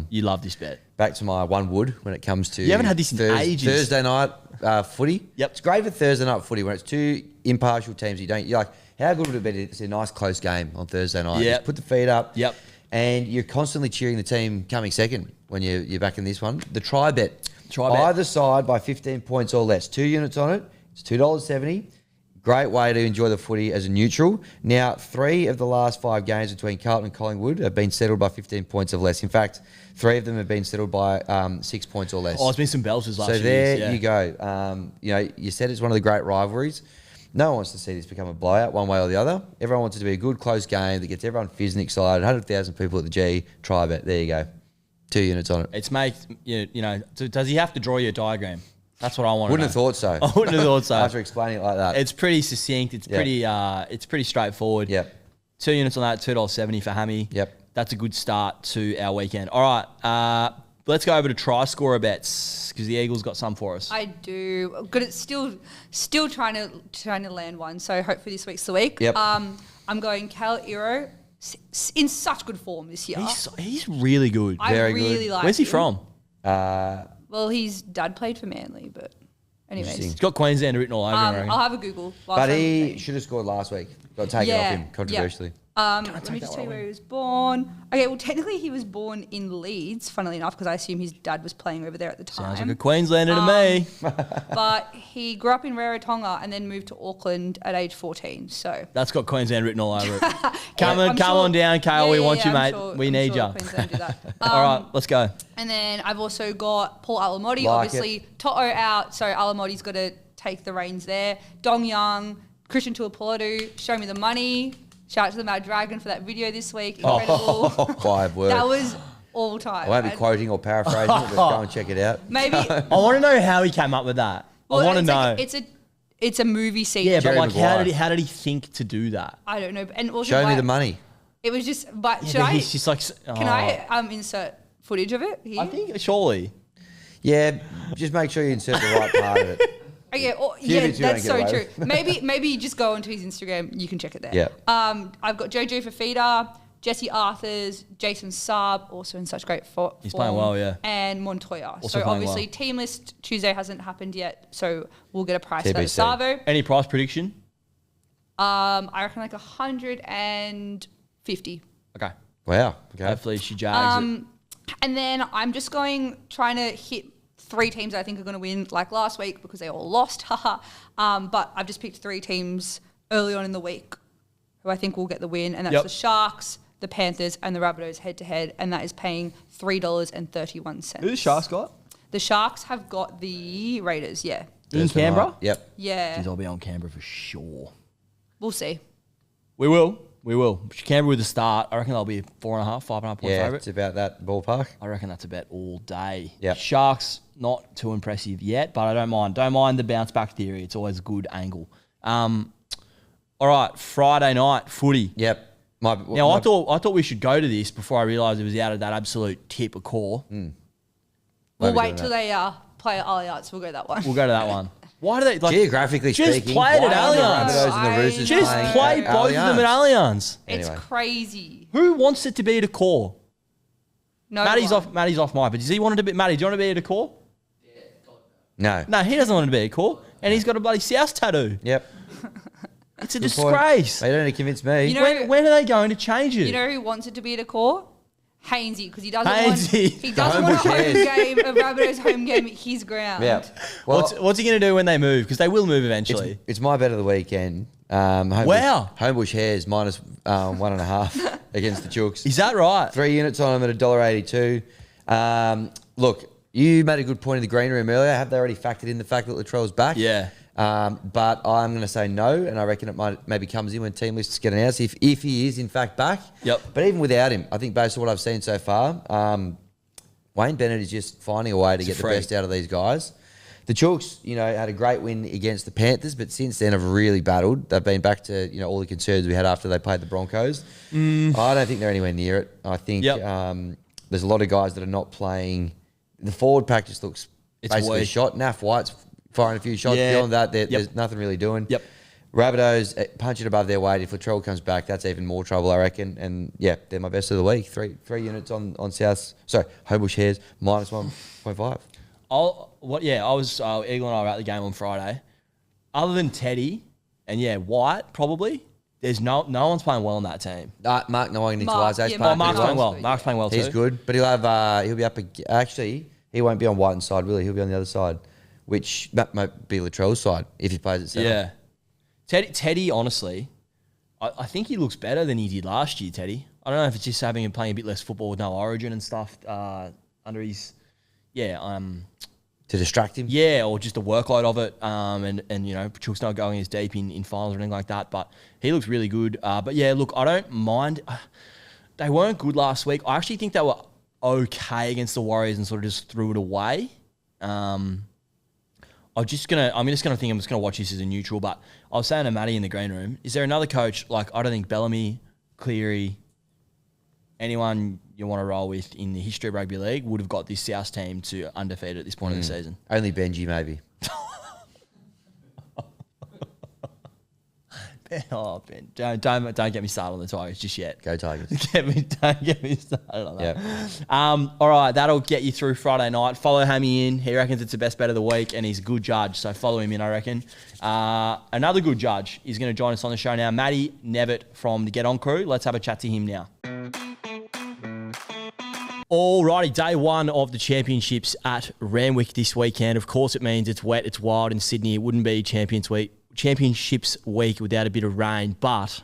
You love this bet. Back to my one wood when it comes to... You haven't had this in ages. Thursday night footy. Yep. It's great for Thursday night footy when it's two impartial teams. You're like, how good would it be to see a nice close game on Thursday night? Yep. Just put the feet up. Yep. And you're constantly cheering the team coming second when you're back in this one. The try bet. Try bet. Either side by 15 points or less. 2 units on it. It's $2.70. Great way to enjoy the footy as a neutral. Now, 3 of the last 5 games between Carlton and Collingwood have been settled by 15 points or less. In fact, 3 of them have been settled by 6 points or less. Oh, it's been some belters last So few there years, yeah. you go. You said it's one of the great rivalries. No one wants to see this become a blowout one way or the other. Everyone wants it to be a good, close game that gets everyone fizzing excited. 100,000 people at the G. Try bet. There you go. 2 units on it. It's does he have to draw you a diagram? That's what I want to Wouldn't have thought so. I wouldn't have thought so. After explaining it like that. It's pretty succinct. It's pretty straightforward. Yep. 2 units on that, $2.70 for Hammy. Yep. That's a good start to our weekend. All right, let's go over to try scorer bets because the Eagles got some for us. I do. Good. It's still trying to land one. So hopefully this week's the week. Yep. I'm going Cal Iro in such good form this year. He's really good. I very really good. like. Where's he him. from? Well, his dad played for Manly, but anyways. He's got Queensland written all over him, I reckon. I'll have a Google. But he should have scored last week. Got taken off him, Yeah. controversially. Let me just tell you where he was born. Okay, well, technically he was born in Leeds, funnily enough, because I assume his dad was playing over there at the time. Sounds like a Queenslander to me. But he grew up in Rarotonga and then moved to Auckland at age 14. So That's got Queensland written all over it. I'm come sure- on down, Kale. We want you, I'm mate. sure- we I'm need sure you. Queensland do that. All right, let's go. And then I've also got Paul Alamotti. Like Obviously, Toto out, so Alamotti's got to take the reins there. Dong Young, Christian Tuipulotu, show me the money. Shout out to the Mad Dragon for that video this week. Incredible. 5 words. That was all time. I won't be man. quoting or paraphrasing it, but go and check it out. Maybe. I want to know how he came up with that. I want to it's know. like- it's a movie scene. Yeah, but Jerry like, Maguire. how did he think to do that? I don't know. And also, Show me like, the money. It was just. But Yeah, should but I? he's just like, Can I insert footage of it? Here? I think surely. Yeah, just make sure you insert the right part of it. Okay, Few yeah, bits you that's don't so get true. away Maybe you just go onto his Instagram. You can check it there. Yeah. I've got Jojo Fafita, Jesse Arthurs, Jason Saab, also in such great form. He's playing well, yeah. And Montoya. Also So playing obviously well. team list Tuesday hasn't happened yet, so we'll get a price for that TBC. Savo. Any price prediction? I reckon like 150. Okay. Wow. Okay. Hopefully she jags it. And then I'm just trying to hit 3 teams I think are going to win, like last week because they all lost. Haha. But I've just picked 3 teams early on in the week who I think will get the win, and that's Yep. the Sharks, the Panthers, and the Rabbitohs head to head, and that is paying $3.31. Who's Sharks got? The Sharks have got the Raiders. Yeah, In Thursday Canberra? night. Yep. yeah. Jeez, I'll be on Canberra for sure. We'll see. We will. Canberra with a start. I reckon they'll be 4.5, 5.5 point Yeah, favourite. it's about that ballpark. I reckon that's a bet all day. Yep. Sharks, not too impressive yet, but I don't mind. Don't mind the bounce back theory. It's always a good angle. All right, Friday night footy. Yep. Now, I thought we should go to this before I realised it was out of that absolute tip of core. We'll wait till they play at Allianz. We'll go that one. We'll go to that one. Why do they geographically just speaking? play it at why are the Allianz? Rabbitohs and the Roosters Just playing play at both of them at Allianz. It's Anyway. crazy. Who wants it to be at a core? No Matty's one. off mic, but does he want it to be? Matty, do you want to be at a core? No. No, he doesn't want to be at a core, and he's got a bloody South tattoo. Yep. It's a Good point. disgrace. They don't need to convince me. You know- When are they going to change it? You know who wants it to be at a core? Hainsey, because he doesn't Hainsey. want he doesn't want a home game, a Rabbitohs home game at his ground. yeah. Well, what's he going to do when they move? Because they will move eventually. it's my bet of the weekend. Wow. Homebush Hares minus 1.5 against the Chooks. Is that right? 3 units on them at $1.82. Look, you made a good point in the green room earlier. Have they already factored in the fact that Latrell's back? Yeah. But I'm going to say no, and I reckon it might maybe comes in when team lists get announced if he is in fact back. Yep. But even without him, I think based on what I've seen so far, Wayne Bennett is just finding a way to get the best out of these guys. The Chooks, had a great win against the Panthers, but since then have really battled. They've been back to all the concerns we had after they played the Broncos. I don't think they're anywhere near it. I think there's a lot of guys that are not playing. The forward pack just looks basically weak. shot. Naf White's firing a few shots. Yeah. Beyond that, there's nothing really doing. Yep. Rabbitohs punching above their weight. If Latrell comes back, that's even more trouble, I reckon. And they're my best of the week. Three units on South. Sorry, Homebush Hares minus 1.5. I was Eagle and I were at the game on Friday. Other than Teddy and White, probably there's no one's playing well on that team. Mark Nawang into Isaiah's Mark- Mark's Mark's playing well. good. Mark's playing well too. He's good, but he'll be up. Actually, he won't be on Whiten's side, will he? He'll be on the other side, which might be Latrell's side if he plays it center. Yeah. Teddy, honestly, I think he looks better than he did last year, Teddy. I don't know if it's just having him playing a bit less football with no origin and stuff under his, To distract him. Yeah, or just the workload of it, and Chooks not going as deep in finals or anything like that. But he looks really good. But yeah, look, I don't mind. They weren't good last week. I actually think they were okay against the Warriors and sort of just threw it away. I'm just gonna watch this as a neutral. But I was saying to Matty in the green room, is there another coach I don't think Bellamy, Cleary, anyone you want to roll with in the history of rugby league would have got this South team to undefeated at this point of the season? Only Benji, maybe. Oh, Ben, don't get me started on the Tigers just yet. Go Tigers. Don't get me started on that. Yep. All right, that'll get you through Friday night. Follow Hammy in. He reckons it's the best bet of the week, and he's a good judge, so follow him in, I reckon. Another good judge is going to join us on the show now, Matty Nevitt from the Get On crew. Let's have a chat to him now. Alrighty, day one of the championships at Randwick this weekend. Of course, it means it's wet, it's wild in Sydney. It wouldn't be Championships week without a bit of rain. But,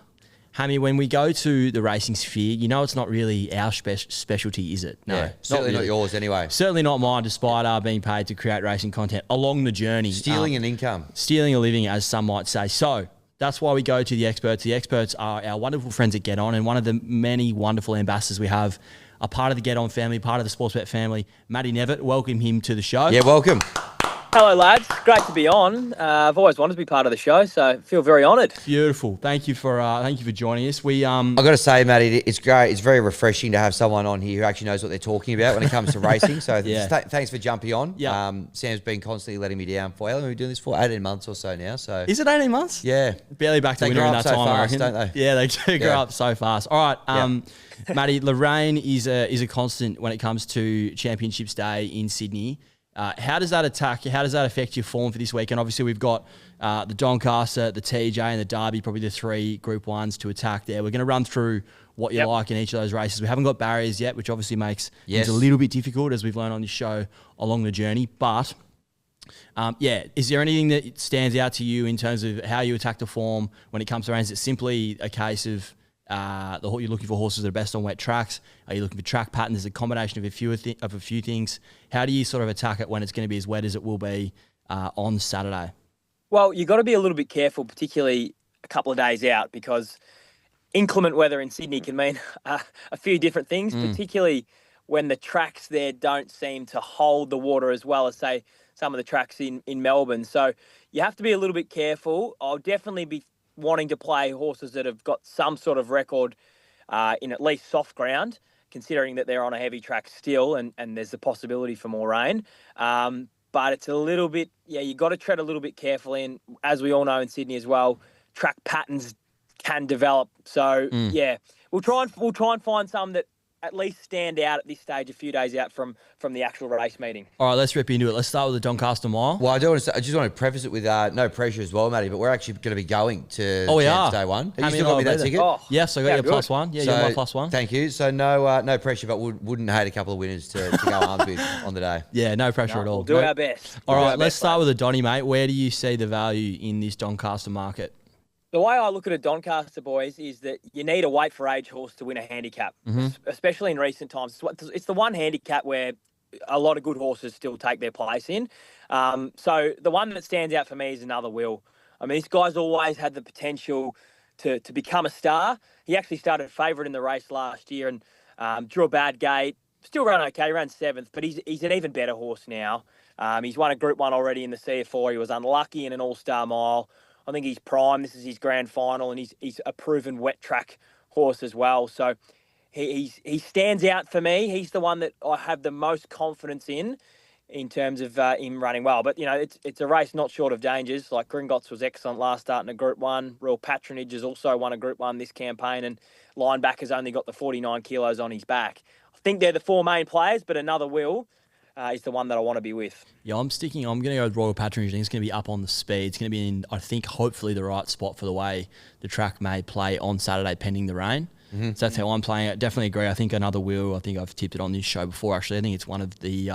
Hammy, when we go to the racing sphere, it's not really our specialty, is it? No, certainly not really. yours anyway. Certainly not mine, despite being paid to create racing content along the journey. Stealing an income. Stealing a living, as some might say. So, that's why we go to the experts. The experts are our wonderful friends at Get On, and one of the many wonderful ambassadors we have, a part of the Get On family, part of the Sportsbet family, Matty Nevitt. Welcome him to the show. Yeah, welcome. Hello, lads. Great to be on. I've always wanted to be part of the show, so I feel very honoured. Beautiful. Thank you for joining us. I've got to say, Matty, it's great. It's very refreshing to have someone on here who actually knows what they're talking about when it comes to racing. So thanks for jumping on. Yeah. Sam's been constantly letting me down for how long have we been doing this for? 18 months or so now. So is it 18 months? Yeah. Barely back to They winter grow in up that so time, I fast, reckon. don't they? Yeah, they do grow Yeah. up so fast. All right, Matty, Lorraine is a constant when it comes to Championships Day in Sydney. How does that affect your form for this week? And obviously we've got the Doncaster, the TJ and the Derby, probably the three Group 1s to attack there. We're going to run through what you like in each of those races. We haven't got barriers yet, which obviously makes things a little bit difficult, as we've learned on this show along the journey. But, is there anything that stands out to you in terms of how you attack the form when it comes to rains? Is it simply a case of you're looking for horses that are best on wet tracks? Are you looking for track patterns? There's a combination of a few things. How do you sort of attack it when it's going to be as wet as it will be on Saturday? Well, you've got to be a little bit careful, particularly a couple of days out, because inclement weather in Sydney can mean a few different things, particularly when the tracks there don't seem to hold the water as well as, say, some of the tracks in Melbourne. So you have to be a little bit careful. I'll definitely be wanting to play horses that have got some sort of record in at least soft ground, considering that they're on a heavy track still and there's the possibility for more rain. But it's a little bit, you got to tread a little bit carefully. And as we all know in Sydney as well, track patterns can develop. So, we'll try and find some that at least stand out at this stage a few days out from the actual race meeting. All right, let's rip into it. Let's start with the Doncaster Mile. Well, I just want to preface it with no pressure as well, Matty, but we're actually going to be going to we are. Day one. How Have you many still got me will that be ticket? Oh, Yes, I got your good. +1. Yeah, you're my +1. Thank you. So no pressure, but wouldn't hate a couple of winners to go arms with on the day. Yeah, no pressure at all. We'll do our best. All right, let's start with the Donny, mate. Where do you see the value in this Doncaster market? The way I look at a Doncaster, boys, is that you need a weight for age horse to win a handicap, especially in recent times. It's the one handicap where a lot of good horses still take their place in. So the one that stands out for me is Another Will. I mean, this guy's always had the potential to become a star. He actually started favourite in the race last year and drew a bad gate. Still ran okay, he ran 7th, but he's an even better horse now. He's won a Group 1 already in the CF4. He was unlucky in an All-Star Mile. I think he's prime. This is his grand final, and he's a proven wet track horse as well. So he stands out for me. He's the one that I have the most confidence in terms of him running well. But, it's a race not short of dangers. Like Gringotts was excellent last start in a Group 1. Royal Patronage has also won a Group 1 this campaign, and Linebacker's only got the 49 kilos on his back. I think they're the 4 main players, but Another Will is the one that I want to be with. Yeah, I'm going to go with Royal Patronage. I think it's going to be up on the speed. It's going to be in, I think, hopefully the right spot for the way the track may play on Saturday pending the rain. So that's how I'm playing it. Definitely agree. I think Another Will, I think I've tipped it on this show before, actually. I think it's one of the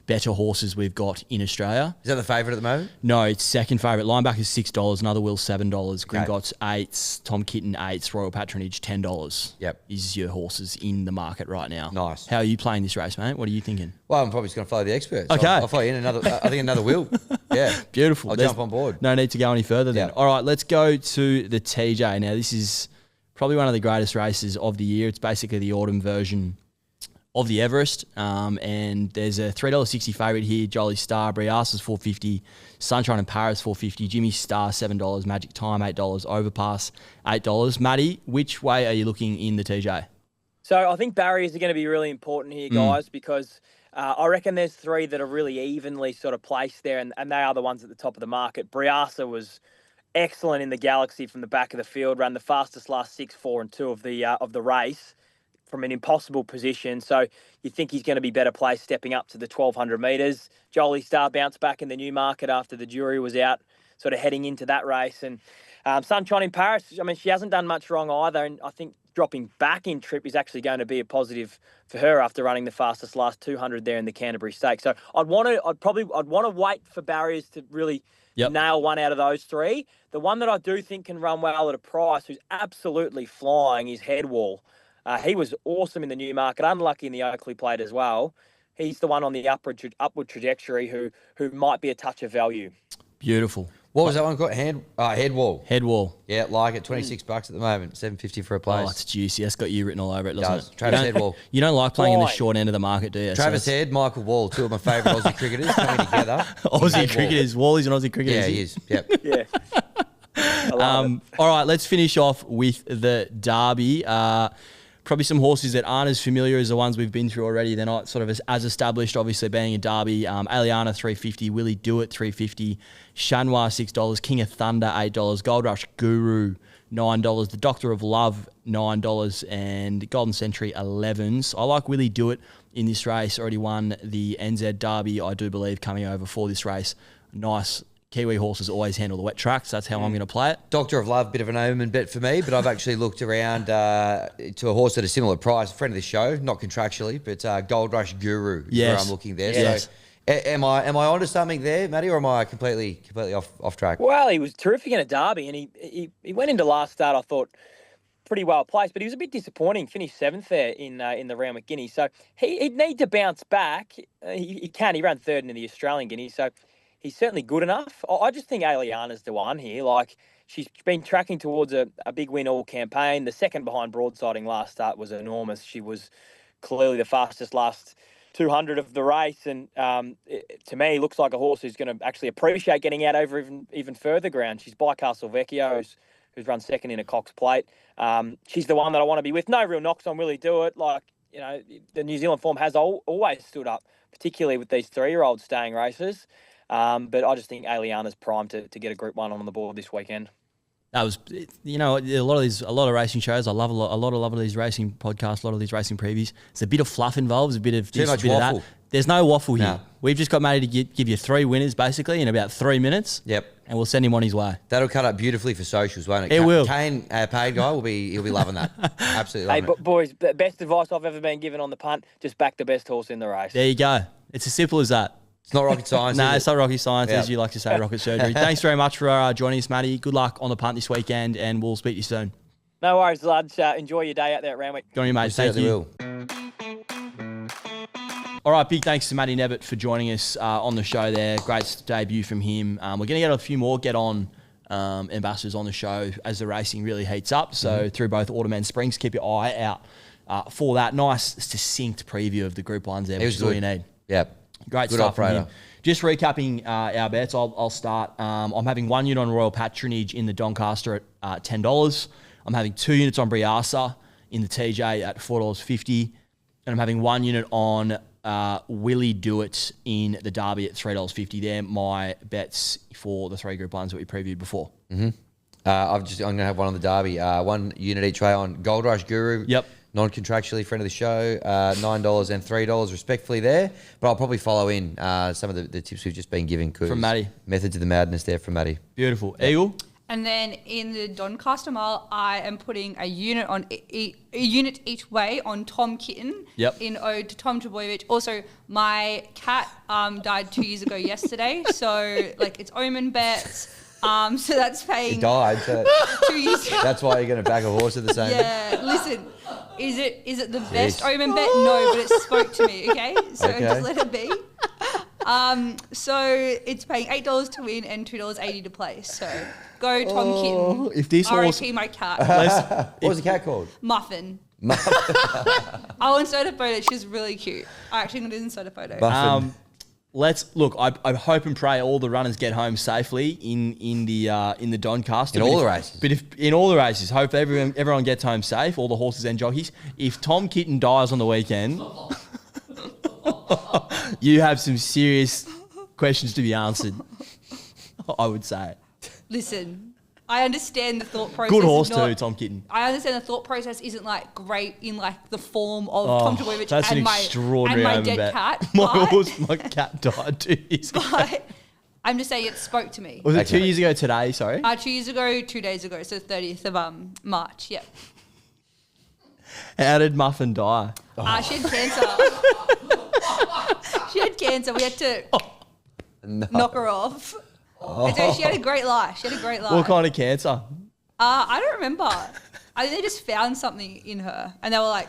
better horses we've got in Australia. Is that the favourite at the moment? No, it's second favourite. Linebacker is $6, Another Will $7, Gringotts $8, Tom Kitten $8, Royal Patronage $10. Yep. Is your horses in the market right now. Nice. How are you playing this race, mate? What are you thinking? Well, I'm probably just going to follow the experts. Okay. I'll follow you in I think Another Will. Yeah. Beautiful. I'll jump on board. No need to go any further then. Yeah. All right, let's go to the TJ. Now, this is probably one of the greatest races of the year. It's basically the autumn version of the Everest. And there's a $3.60 favourite here. Jolly Star, Briassa's $4.50, Sunshine in Paris $4.50, Jimmy Star $7, Magic Time $8, Overpass $8. Matty, which way are you looking in the TJ? So I think barriers are going to be really important here, guys, because I reckon there's 3 that are really evenly sort of placed there, and they are the ones at the top of the market. Briassa was excellent in the Galaxy from the back of the field, ran the fastest last 6, 4 and 2 of the race from an impossible position. So you think he's going to be better placed stepping up to the 1,200 metres. Jolie Star bounced back in the Newmarket after the jury was out, sort of heading into that race. And Sunshine in Paris, I mean, she hasn't done much wrong either, and I think dropping back in trip is actually going to be a positive for her after running the fastest last 200 there in the Canterbury Stakes. So I'd want to wait for barriers to really nail one out of those 3. The one that I do think can run well at a price, who's absolutely flying, is Headwall. He was awesome in the Newmarket, unlucky in the Oakley Plate as well. He's the one on the upward trajectory who might be a touch of value. Beautiful. What was that one called? Headwall. Headwall. Yeah, like it. $26 at the moment. $7.50 for a place. Oh, it's juicy. That's got you written all over it, doesn't it? Travis Headwall. You don't like playing in the short end of the market, do you? Travis Head, Michael Wall, 2 of my favourite Aussie cricketers coming together. Aussie cricketers. Wally's an Aussie cricketer. Yeah, he is. Yep. Yeah. All right, let's finish off with the Derby. Probably some horses that aren't as familiar as the ones we've been through already. They're not sort of as established, obviously, being a Derby. Aliana, $3.50. Willie Do It, $3.50. Shanwa, $6. King of Thunder, $8. Gold Rush Guru, $9. The Doctor of Love, $9. And Golden Century, $11. So I like Willie Do It in this race. Already won the NZ Derby, I do believe, coming over for this race. Nice. Kiwi horses always handle the wet tracks. That's how I'm going to play it. Doctor of Love, bit of an omen bet for me, but I've actually looked around to a horse at a similar price. A friend of the show, not contractually, but Gold Rush Guru is where I'm looking there. Yes. So am I onto something there, Matty, or am I completely off track? Well, he was terrific in a Derby, and he went into last start, I thought, pretty well placed, but he was a bit disappointing. Finished 7th there in the round with Guinea. So he'd need to bounce back. He can. He ran 3rd in the Australian Guinea, so he's certainly good enough. I just think Aliana's the one here. Like, she's been tracking towards a big win all campaign. The second behind Broadsiding last start was enormous. She was clearly the fastest last 200 of the race. And to me, looks like a horse who's going to actually appreciate getting out over even further ground. She's by Castle Vecchio, who's run second in a Cox Plate. She's the one that I want to be with. No real knocks on Willie Do It. Like, you know, the New Zealand form has always stood up, particularly with these 3-year-olds staying races. But I just think Aliana's primed to get a Group 1 on the board this weekend. That was, you know, a lot of racing shows. I love a lot of these racing podcasts, a lot of these racing previews. There's a bit of fluff involved, there's a bit of Too this, much a bit of waffle. that. There's no waffle here. No. We've just got Matty to give you 3 winners basically in about 3 minutes. Yep. And we'll send him on his way. That'll cut up beautifully for socials, won't it? It will. Kane, our paid guy, he'll be loving that. Absolutely Hey, loving it. boys, the best advice I've ever been given on the punt, just back the best horse in the race. There you go. It's as simple as that. It's not rocket science. No, is it's it? not rocket science, Yeah. as you like to say, rocket surgery. Thanks very much for joining us, Matty. Good luck on the punt this weekend, and we'll speak to you soon. No worries, lads. Enjoy your day out there at Randwick. Go on, you mate. Thank Certainly you. will. All right, big thanks to Matty Nevitt for joining us on the show there. Great debut from him. We're going to get a few more get-on ambassadors on the show as the racing really heats up. So through both Autumn and Springs, keep your eye out for that. Nice, succinct preview of the Group 1s there, He which was is all good. you need. Yep. Great Good stuff from operator. him. Just recapping our bets, I'll start. I'm having 1 unit on Royal Patronage in the Doncaster at $10. I'm having 2 units on Briasa in the TJ at $4.50. And I'm having 1 unit on Willie Do It in the Derby at $3.50. They're my bets for the 3 Group 1s that we previewed before. I'm going to have one on the Derby. 1 unit each way on Gold Rush Guru. Yep. Non-contractually friend of the show, $9 and $3 respectfully there. But I'll probably follow in some of the tips we've just been given. From Matty. Methods of the madness there from Matty. Beautiful. Eagle? And then in the Doncaster Mile, I am putting a unit on a unit each way on Tom Kitten. Yep. In ode to Tom Trebojevic. Also, my cat died 2 years ago yesterday, so like it's omen bets. So that's paying He died. So 2 years. that's why you're going to back a horse at the same. Yeah, listen. Is it the best omen bet? No, but it spoke to me. Okay, so Okay. just let it be. So it's paying $8 to win and $2.80 to play. So go Tom Kitten. If this horse... R.I.P. my cat, What was the cat called? Muffin. Oh, and Soda Photo. She's really cute. I actually got it in Soda Photo. Muffin. Let's look. I hope and pray all the runners get home safely in the Doncaster. In all the races. But if in all the races, hope everyone gets home safe. All the horses and jockeys. If Tom Kitten dies on the weekend, you have some serious questions to be answered. I would say. Listen, I understand the thought process. Good horse is not- too, Tom Kitten. I understand the thought process isn't like great in like the form of Tom Trebojevic That's an and extraordinary my omen dead bet. cat. My cat died 2 years ago. But I'm just saying it spoke to me. Was it Okay. 2 years ago today? Sorry. 2 years ago, 2 days ago, so 30th of March. Yep. How did Muffin die? She had cancer. She had cancer. We had to knock her off. And so she had a great life. What kind of cancer? I don't remember. I think they just found something in her, and they were like,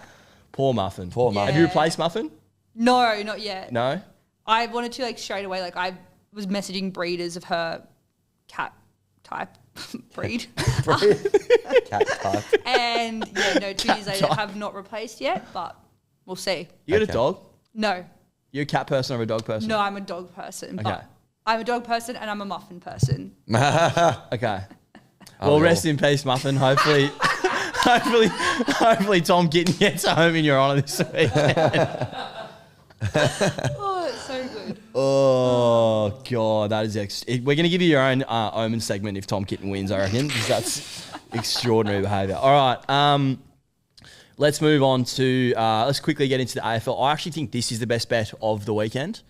Poor Muffin. Poor Muffin. Have you replaced Muffin? "No, not yet." No. I wanted to like straight away. Like I was messaging breeders of her cat type breed, Cat type. and yeah, no, 2 years later, have not replaced yet, but we'll see. You got Okay. a dog? No, You're a cat person or a dog person? no, I'm a dog person. Okay. But I'm a dog person and I'm a muffin person. Okay. Well, well. rest in peace, Muffin. Hopefully, hopefully Tom Kitten gets home in your honour this week. Oh, it's so good. Oh God, that is we're going to give you your own omen segment if Tom Kitten wins, I reckon, because that's extraordinary behaviour. All right, let's move on to let's quickly get into the AFL. I actually think this is the best bet of the weekend.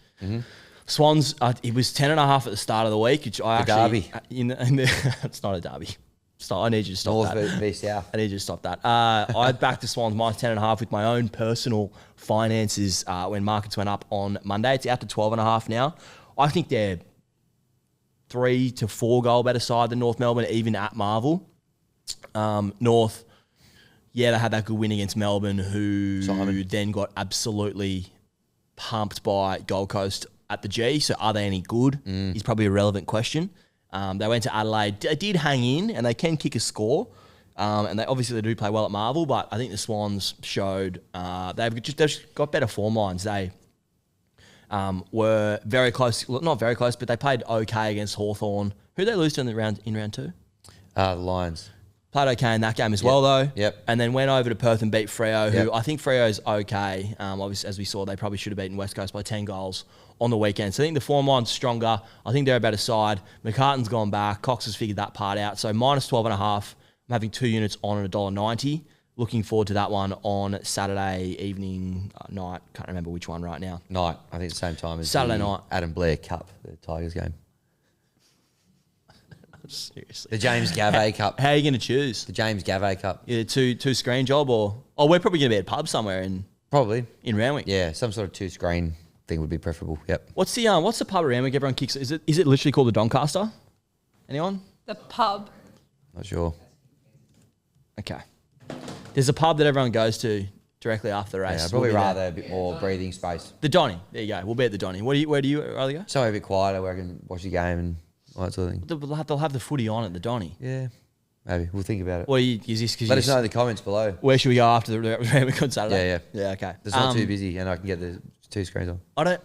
Swans, it was 10.5 at the start of the week, which I The actually derby. it's not a derby. Stop, I need you to stop North that. v South. I need you to stop that. I backed the Swans minus 10.5 with my own personal finances when markets went up on Monday. It's out to 12.5 now. I think they're 3 to 4 goal better side than North Melbourne, even at Marvel. North, yeah, they had that good win against Melbourne, who Simon. then got absolutely pumped by Gold Coast at the G. So are they any good? Is probably a relevant question. They went to Adelaide. They did hang in, and they can kick a score. And they do play well at Marvel, but I think the Swans showed they've just got better form lines. They were very close, not very close, but they played okay against Hawthorn. Who did they lose to in round two? The Lions. Played okay in that game as well, though. Yep. And then went over to Perth and beat Freo, who Yep. I think Freo's okay. Obviously, as we saw, they probably should have beaten West Coast by 10 goals on the weekend. So I think the form line's stronger. I think they're a better side. McCartan's gone back. Cox has figured that part out. So minus 12.5. I'm having 2 units on at $1.90. Looking forward to that one on Saturday evening, night. Can't remember which one right now. Night, I think the same time as Saturday the night. Adam Blair Cup, the Tigers game. Seriously. The James Gavay Cup. How are you going to choose? The James Gavay Cup. Yeah, two screen job or... Oh, we're probably going to be at a pub somewhere in Probably. Randwick. Yeah, some sort of 2-screen thing would be preferable. Yep. What's the pub at Randwick everyone kicks? Is it literally called the Doncaster? Anyone? The pub. Not sure. Okay. There's a pub that everyone goes to directly after the race. Yeah, I'd We'll probably be there. rather a bit more breathing space. The Donny. There you go. We'll be at the Donny. Where do you rather go? Somewhere a bit quieter where I can watch the game and all that sort of thing. They'll have the footy on at the Donny. Yeah, maybe. We'll think about it. What is this? Let us know in the comments below. Where should we go after the Randwick on Saturday? Yeah. Yeah, okay. It's not too busy and I can get the 2 screens on. I don't.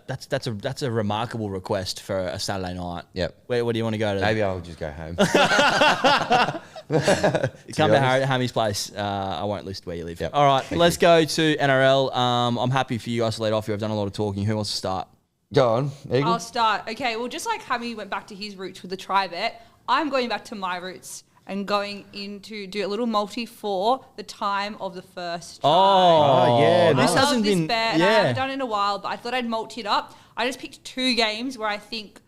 That's a remarkable request for a Saturday night. Yep. Where do you want to go to? Maybe I'll just go home. Come to Hammy's place. I won't list where you live. Yep. All right, let's go to NRL. I'm happy for you guys to lead off here. I've done a lot of talking. Who wants to start? Go on, Eagle. I'll start. Okay, well, just like Hammy went back to his roots with the try bet, I'm going back to my roots and going in to do a little multi for the time of the first try. Oh, yeah, This I love hasn't this been. bet, and I Yeah. haven't done it in a while, but I thought I'd multi it up. I just picked 2 games where I think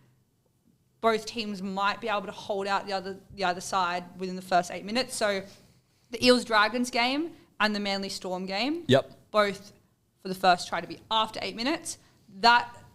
both teams might be able to hold out the other side within the first 8 minutes. So the Eels Dragons game and the Manly Storm game. Yep. Both for the first try to be after 8 minutes.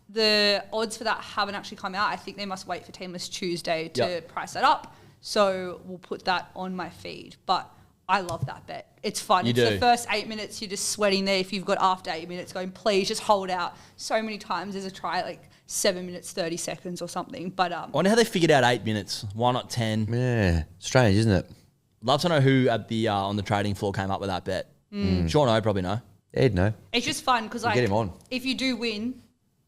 The odds for that haven't actually come out. I think they must wait for Teamless Tuesday to price that up. So we'll put that on my feed. But I love that bet. It's fun. It's the first 8 minutes, you're just sweating there. If you've got after 8 minutes going, please just hold out. So many times there's a try like 7 minutes, 30 seconds or something. But I wonder how they figured out 8 minutes. Why not 10? Yeah, strange, isn't it? Love to know who at the on the trading floor came up with that bet. Sean O probably know. Ed, no. it's just fun because like, get him on. if you do win,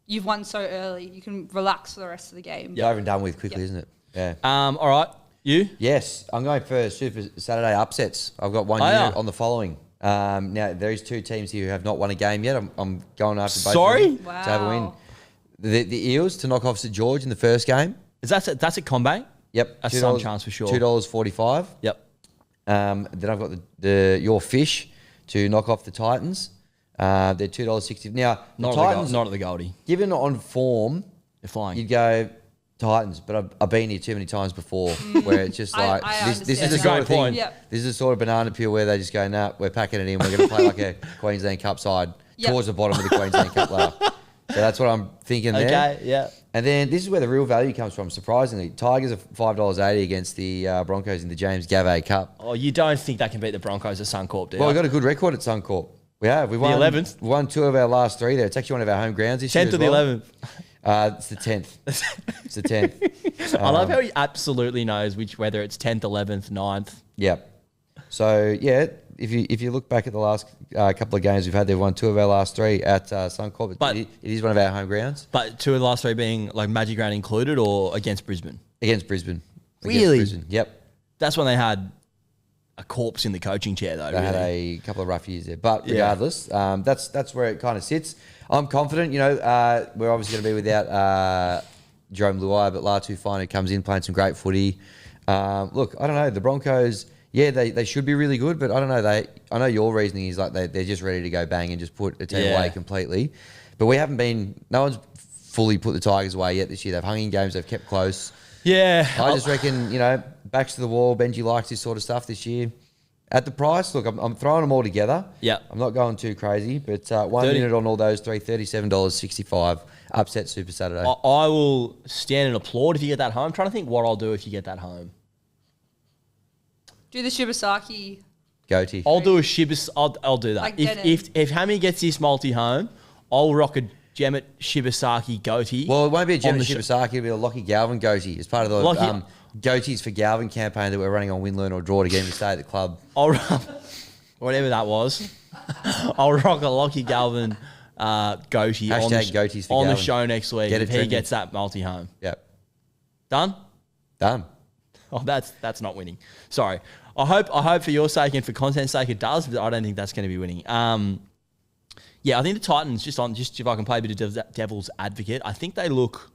you've won so early. You can relax for the rest of the game. Yeah, over and done with quickly, isn't it? Yeah. All right, you. Yes, I'm going for Super Saturday upsets. I've got one unit on the following. Now, there's 2 teams here who have not won a game yet. I'm going after both Sorry? of them to have a win. Wow. The Eels to knock off St George in the first game. That's at Combank? Yep. That's some chance for sure. $2.45. Yep. Then I've got the Your Fish to knock off the Titans. They're $2.60. Now, the Titans, Not at the Goldie. given on form, They're flying. you'd go Titans, but I've been here too many times before where it's just like I this is understand the that. sort Great of thing. point. Yep. This is the sort of banana peel where they just go, nah, we're packing it in. We're going to play like a Queensland Cup side Yep. towards the bottom of the Queensland Cup ladder. So that's what I'm thinking there. Okay, yeah. And then this is where the real value comes from, surprisingly. Tigers are $5.80 against the Broncos in the James Gavay Cup. Oh, you don't think they can beat the Broncos at Suncorp, do you? Well, we've got a good record at Suncorp. We have. We've won 11th? We won 2 of our last 3 there. It's actually one of our home grounds this year 10th as or the well. 11th. It's the 10th. It's the 10th. I love how he absolutely knows whether it's 10th, 11th, 9th. Yep. So, yeah, if you look back at the last couple of games we've had, they've won 2 of our last 3 at Suncorp. But- it is one of our home grounds. But 2 of the last 3 being like Magic Round included or against Brisbane. Against Brisbane. Really? Brisbane. Yep. That's when they had a corpse in the coaching chair, though. They had a couple of rough years there. But regardless, that's where it kind of sits. I'm confident. You know, we're obviously going to be without Jerome Luai, but Latu Fine, who comes in playing some great footy. Look, I don't know. The Broncos, yeah, they should be really good, but I don't know. I know your reasoning is like they're just ready to go bang and just put a team away completely. But we haven't been. No one's fully put the Tigers away yet this year. They've hung in games. They've kept close. Yeah. I just reckon, you know, backs to the wall. Benji likes this sort of stuff this year. At the price, look, I'm throwing them all together. Yeah. I'm not going too crazy, but 1 30. unit on all those 3, $37.65. Upset Super Saturday. I will stand and applaud if you get that home. I'm trying to think what I'll do if you get that home. Do the Shibasaki. Goatee. I'll do a Shibas. I'll do that. Like If Hammy gets this multi home, I'll rock a Jemmet Shibasaki goatee. Well, it won't be a on Jim the Shibasaki. It'll be a Lockie Galvin goatee. It's part of the Lockie- Goatees for Galvin campaign that we're running on win, learn or draw to get him to stay at the club. I'll rock, whatever that was. I'll rock a Lockie Galvin goatee on Hashtag goatees for the Galvin. show next week Get it if he trending. gets that multi home. Yep. Done? Done. Oh, that's not winning. Sorry. I hope for your sake and for content's sake it does, but I don't think that's going to be winning. Yeah, I think the Titans, just if I can play a bit of devil's advocate, I think they look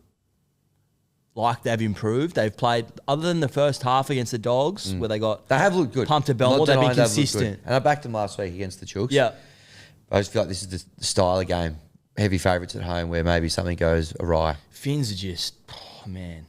like they've improved. They've played, other than the first half against the Dogs, where they have looked good. Pumped to Belmore, they've been consistent. And I backed them last week against the Chooks. Yeah. I just feel like this is the style of game. Heavy favourites at home where maybe something goes awry. Finns are just, man,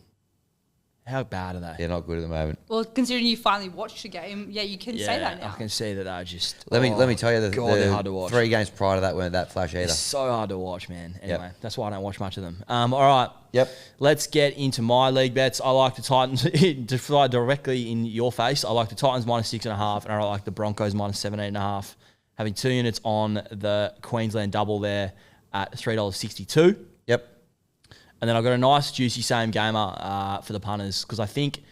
how bad are they? They're not good at the moment. Well, considering you finally watched the game, yeah, you can say that now. I can see that they're just. Let me tell you, they're hard to watch. 3 games prior to that weren't that flash either. It's so hard to watch, man. Anyway, that's why I don't watch much of them. All right. Yep. Let's get into my league bets. I like the Titans to fly directly in your face. I like the Titans -6.5, and I like the Broncos -17.5. Having 2 units on the Queensland double there at $3.62. Yep. And then I've got a nice, juicy same gamer for the punters because I think,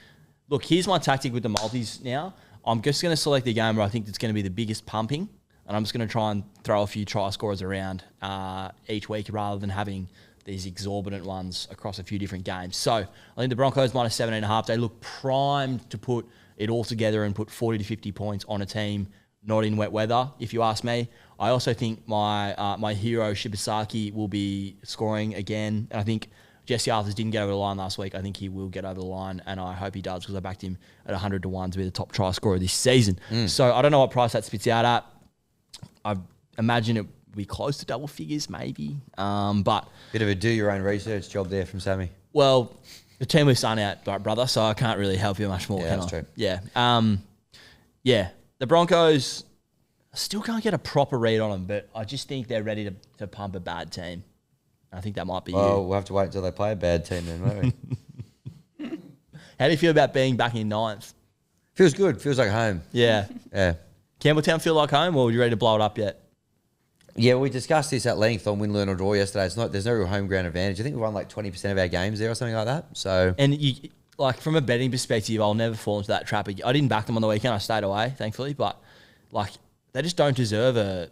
look, here's my tactic with the multis now. I'm just going to select the game where I think it's going to be the biggest pumping, and I'm just going to try and throw a few try scorers around each week rather than having these exorbitant ones across a few different games. So I think the Broncos -17.5, they look primed to put it all together and put 40 to 50 points on a team not in wet weather, if you ask me. I also think my hero, Shibasaki, will be scoring again. And I think Jesse Arthurs didn't get over the line last week. I think he will get over the line, and I hope he does because I backed him at 100 to 1 to be the top try scorer this season. So I don't know what price that spits out at. I imagine it will be close to double figures, maybe. But Bit of a do-your-own-research job there from Sammy. well, the team we've signed out, brother, so I can't really help you much more, Yeah, can that's I? true. Yeah. Yeah. The Broncos, I still can't get a proper read on them, but I just think they're ready to pump a bad team. I think that might be Well, we'll have to wait until they play a bad team then, won't we? How do you feel about being back in 9th? Feels good. Feels like home. Yeah. Yeah. Campbelltown feel like home, or are you ready to blow it up yet? Yeah, we discussed this at length on Win, Learn or Draw yesterday. There's no real home ground advantage. I think we won like 20% of our games there or something like that. So And you, like from a betting perspective, I'll never fall into that trap. I didn't back them on the weekend. I stayed away, thankfully. But like, they just don't deserve a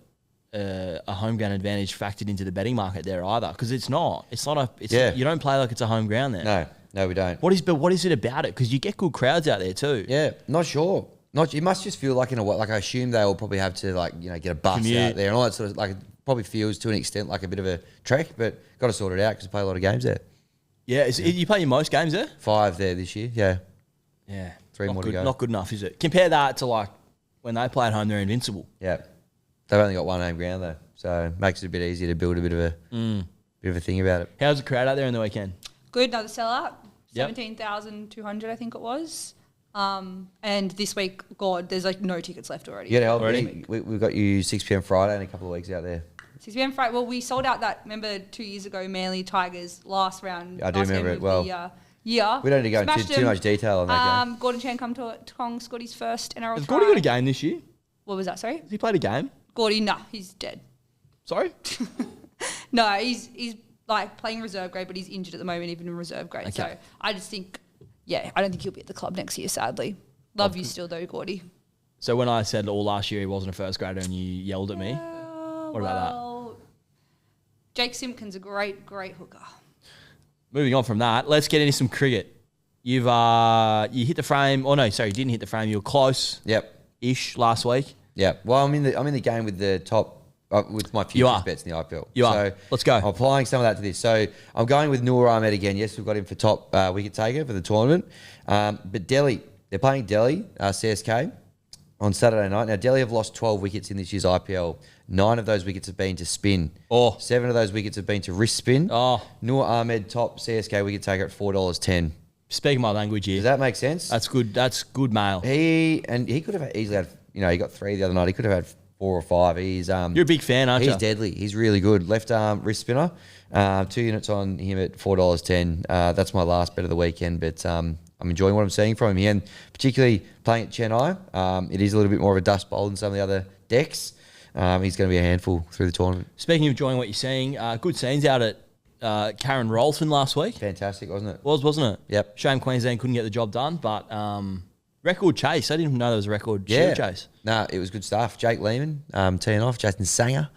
home ground advantage factored into the betting market there either, because it's not. You don't play like it's a home ground there. No, we don't. What is it about it? Because you get good crowds out there too. Yeah, not sure. It must just feel like I assume they will probably have to get a bus Commute out there and all that sort of it probably feels to an extent like a bit of a trek, but got to sort it out because we play a lot of games there. Yeah, you play your most games there? 5 there this year. Yeah. Yeah. 3 more to go. Not good enough, is it? Compare that to like when they play at home, they're invincible. Yeah. They've only got 1 home ground though, so it makes it a bit easier to build a bit of a thing about it. How's the crowd out there in the weekend? Good, another sellout. Yep. 17,200, I think it was. And this week, God, there's like no tickets left already. Yeah, we've got you 6 p.m. Friday in a couple of weeks out there. 6 p.m. Friday. Well, we sold out that, remember 2 years ago, Manly Tigers last round. I do remember it well. Yeah. We don't need to go into too much detail on that game. Gordon Chan come to Kong, scored his first NRL Has try. Gordy got a game this year? What was that, sorry? Has he played a game? Gordy, no, he's dead. Sorry? No, he's like playing reserve grade, but he's injured at the moment, even in reserve grade. Okay. So I just think, I don't think he'll be at the club next year, sadly. Love you still though, Gordy. So when I said all last year he wasn't a first grader and you yelled at me, what about that? Jake Simpkins, a great, great hooker. Moving on from that, let's get into some cricket. You hit the frame. Oh no, sorry, you didn't hit the frame. You were close. Yep. Ish last week. Yeah. Well, I'm in the game with the top with my futures bets in the IPL. You are. Let's go. I'm applying some of that to this. So I'm going with Noor Ahmed again. Yes, we've got him for top wicket taker for the tournament. But Delhi, they're playing Delhi, CSK, on Saturday night. Now, Delhi have lost 12 wickets in this year's IPL. 9 of those wickets have been to spin. 7 of those wickets have been to wrist spin. Noor Ahmed, top CSK wicket taker at $4.10. Speaking my language here. Does that make sense? That's good. That's good mail. He could have easily had, he got 3 the other night. He could have had 4 or 5. He's You're a big fan, aren't you? He's deadly. He's really good. Left arm wrist spinner. 2 units on him at $4.10. That's my last bet of the weekend, but I'm enjoying what I'm seeing from him. And particularly playing at Chennai, it is a little bit more of a dust bowl than some of the other decks. He's going to be a handful through the tournament. Speaking of enjoying what you're seeing, good scenes out at Karen Rolton last week. Fantastic, wasn't it? Wasn't it? Yep. Shame Queensland couldn't get the job done, but record chase. I didn't even know there was a record shield chase. No, it was good stuff. Jake Lehman teeing off. Jason Sanger.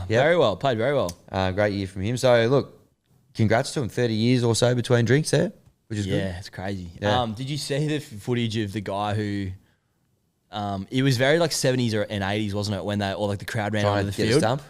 Very well. Played very well. Great year from him. So, look, congrats to him. 30 years or so between drinks there, which is good. Yeah, it's crazy. Yeah. Did you see the footage of the guy who It was very like 70s and 80s, wasn't it? When they or like the crowd ran Trying onto to the get a field. stump. Is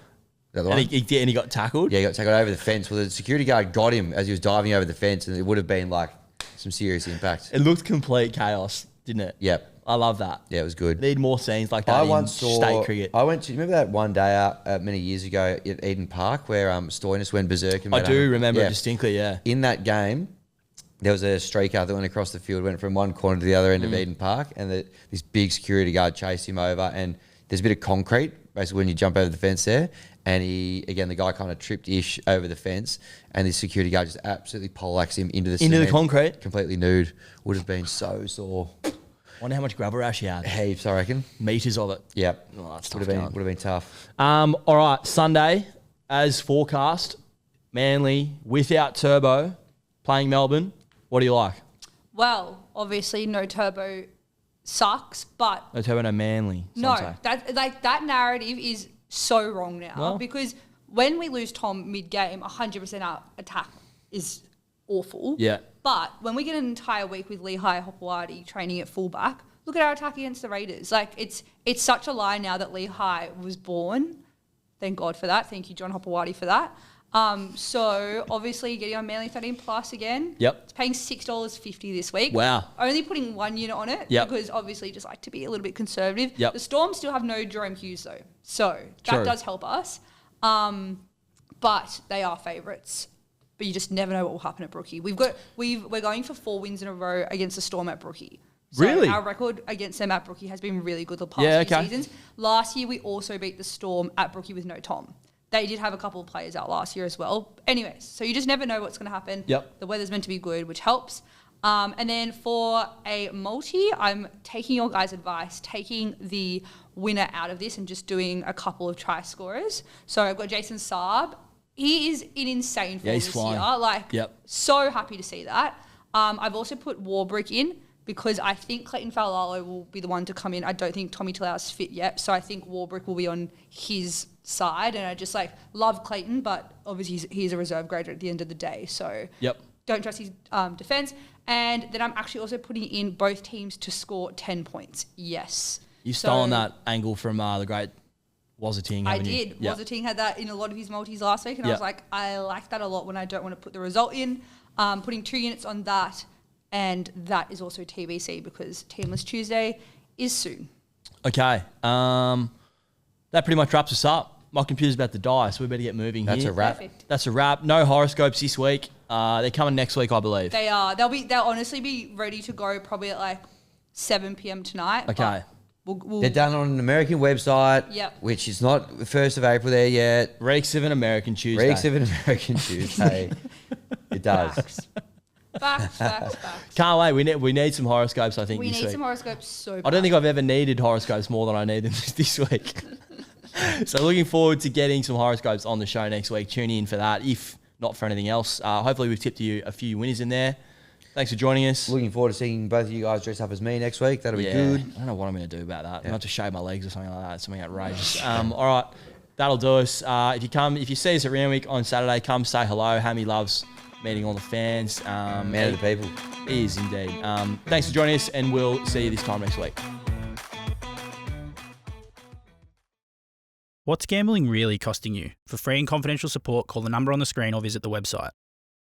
that the And one? he got tackled. Yeah, he got tackled over the fence. Well, the security guard got him as he was diving over the fence, and it would have been like some serious impact. It looked complete chaos, didn't it? Yep. I love that. Yeah, it was good. Need more scenes like that I in once saw. state cricket. I went to. Remember that one day out many years ago at Eden Park where Stoinis went berserk. And I made do 100 remember yeah. it distinctly, yeah. In that game, there was a streaker that went across the field, went from one corner to the other end of Eden Park, and this big security guard chased him over. And there's a bit of concrete, basically, when you jump over the fence there. And the guy kind of tripped-ish over the fence, and the security guard just absolutely poleaxed him into the cement, concrete? completely nude. Would have been so sore. Wonder how much gravel rash he had. Heaps, I reckon. Meters of it. Yep. Oh, that's Would tough. have been tough. All right, Sunday, as forecast, Manly without Turbo playing Melbourne. What do you like? Well, obviously, no Turbo sucks, but No Turbo, no Manly. some say. that narrative is so wrong now Well- because when we lose Tom mid-game, 100% our attack is awful. Yeah. But when we get an entire week with Lehigh Hopewadi training at fullback, look at our attack against the Raiders. Like it's such a lie now that Lehigh was born. Thank God for that. Thank you, John Hopewadi, for that. So obviously getting on Manly 13 plus again. Yep. It's paying $6.50 this week. Wow. Only putting 1 unit on it Yep. because obviously just like to be a little bit conservative. Yep. The Storm still have no Jerome Hughes though. So True. that does help us. But they are favourites. But you just never know what will happen at Brookie. We're going for 4 wins in a row against the Storm at Brookie. So Really? our record against them at Brookie has been really good the past Yeah, few okay. seasons. Last year we also beat the Storm at Brookie with no Tom. They did have a couple of players out last year as well. Anyways, so you just never know what's going to happen. Yep. The weather's meant to be good, which helps. And then for a multi, I'm taking your guys' advice, taking the winner out of this and just doing a couple of try scorers. So I've got Jason Saab. He is in insane form Yeah, he's this flying. year. Like, Yep. so happy to see that. I've also put Warbrick in because I think Clayton Faulalo will be the one to come in. I don't think Tommy Talau's fit yet, so I think Warbrick will be on his side. And I just love Clayton, but obviously he's a reserve grader at the end of the day. So Yep. don't trust his defense. And then I'm actually also putting in both teams to score 10 points. Yes. You've So stolen that angle from the great Wazating, I haven't you? did. Yep. Wazating had that in a lot of his multis last week, and I Yep. was like, I like that a lot when I don't want to put the result in. Putting 2 units on that, and that is also TBC because Teamless Tuesday is soon. Okay. That pretty much wraps us up. My computer's about to die, so we better get moving That's here. a wrap. Perfect. That's a wrap. No horoscopes this week. They're coming next week, I believe. They are. They'll honestly be ready to go probably at 7 p.m. tonight. Okay. We'll They're done on an American website, Yep. which is not the 1st of April there yet. Reeks of an American Tuesday. Reeks of an American Tuesday. It does. Facts. Can't wait. We need some horoscopes, I think, We this need week. some horoscopes so bad. I don't think I've ever needed horoscopes more than I need them this week. So looking forward to getting some horoscopes on the show next week. Tune in for that, if not for anything else. Hopefully we've tipped you a few winners in there. Thanks for joining us. Looking forward to seeing both of you guys dress up as me next week. That'll be good. I don't know what I'm going to do about that. I'm going to have to shave my legs or something like that. Something outrageous. All right. That'll do us. If you see us at Round Week on Saturday, come say hello. Hammy loves meeting all the fans. Man of the people. He is indeed. Thanks for joining us, and we'll see you this time next week. What's gambling really costing you? For free and confidential support, call the number on the screen or visit the website.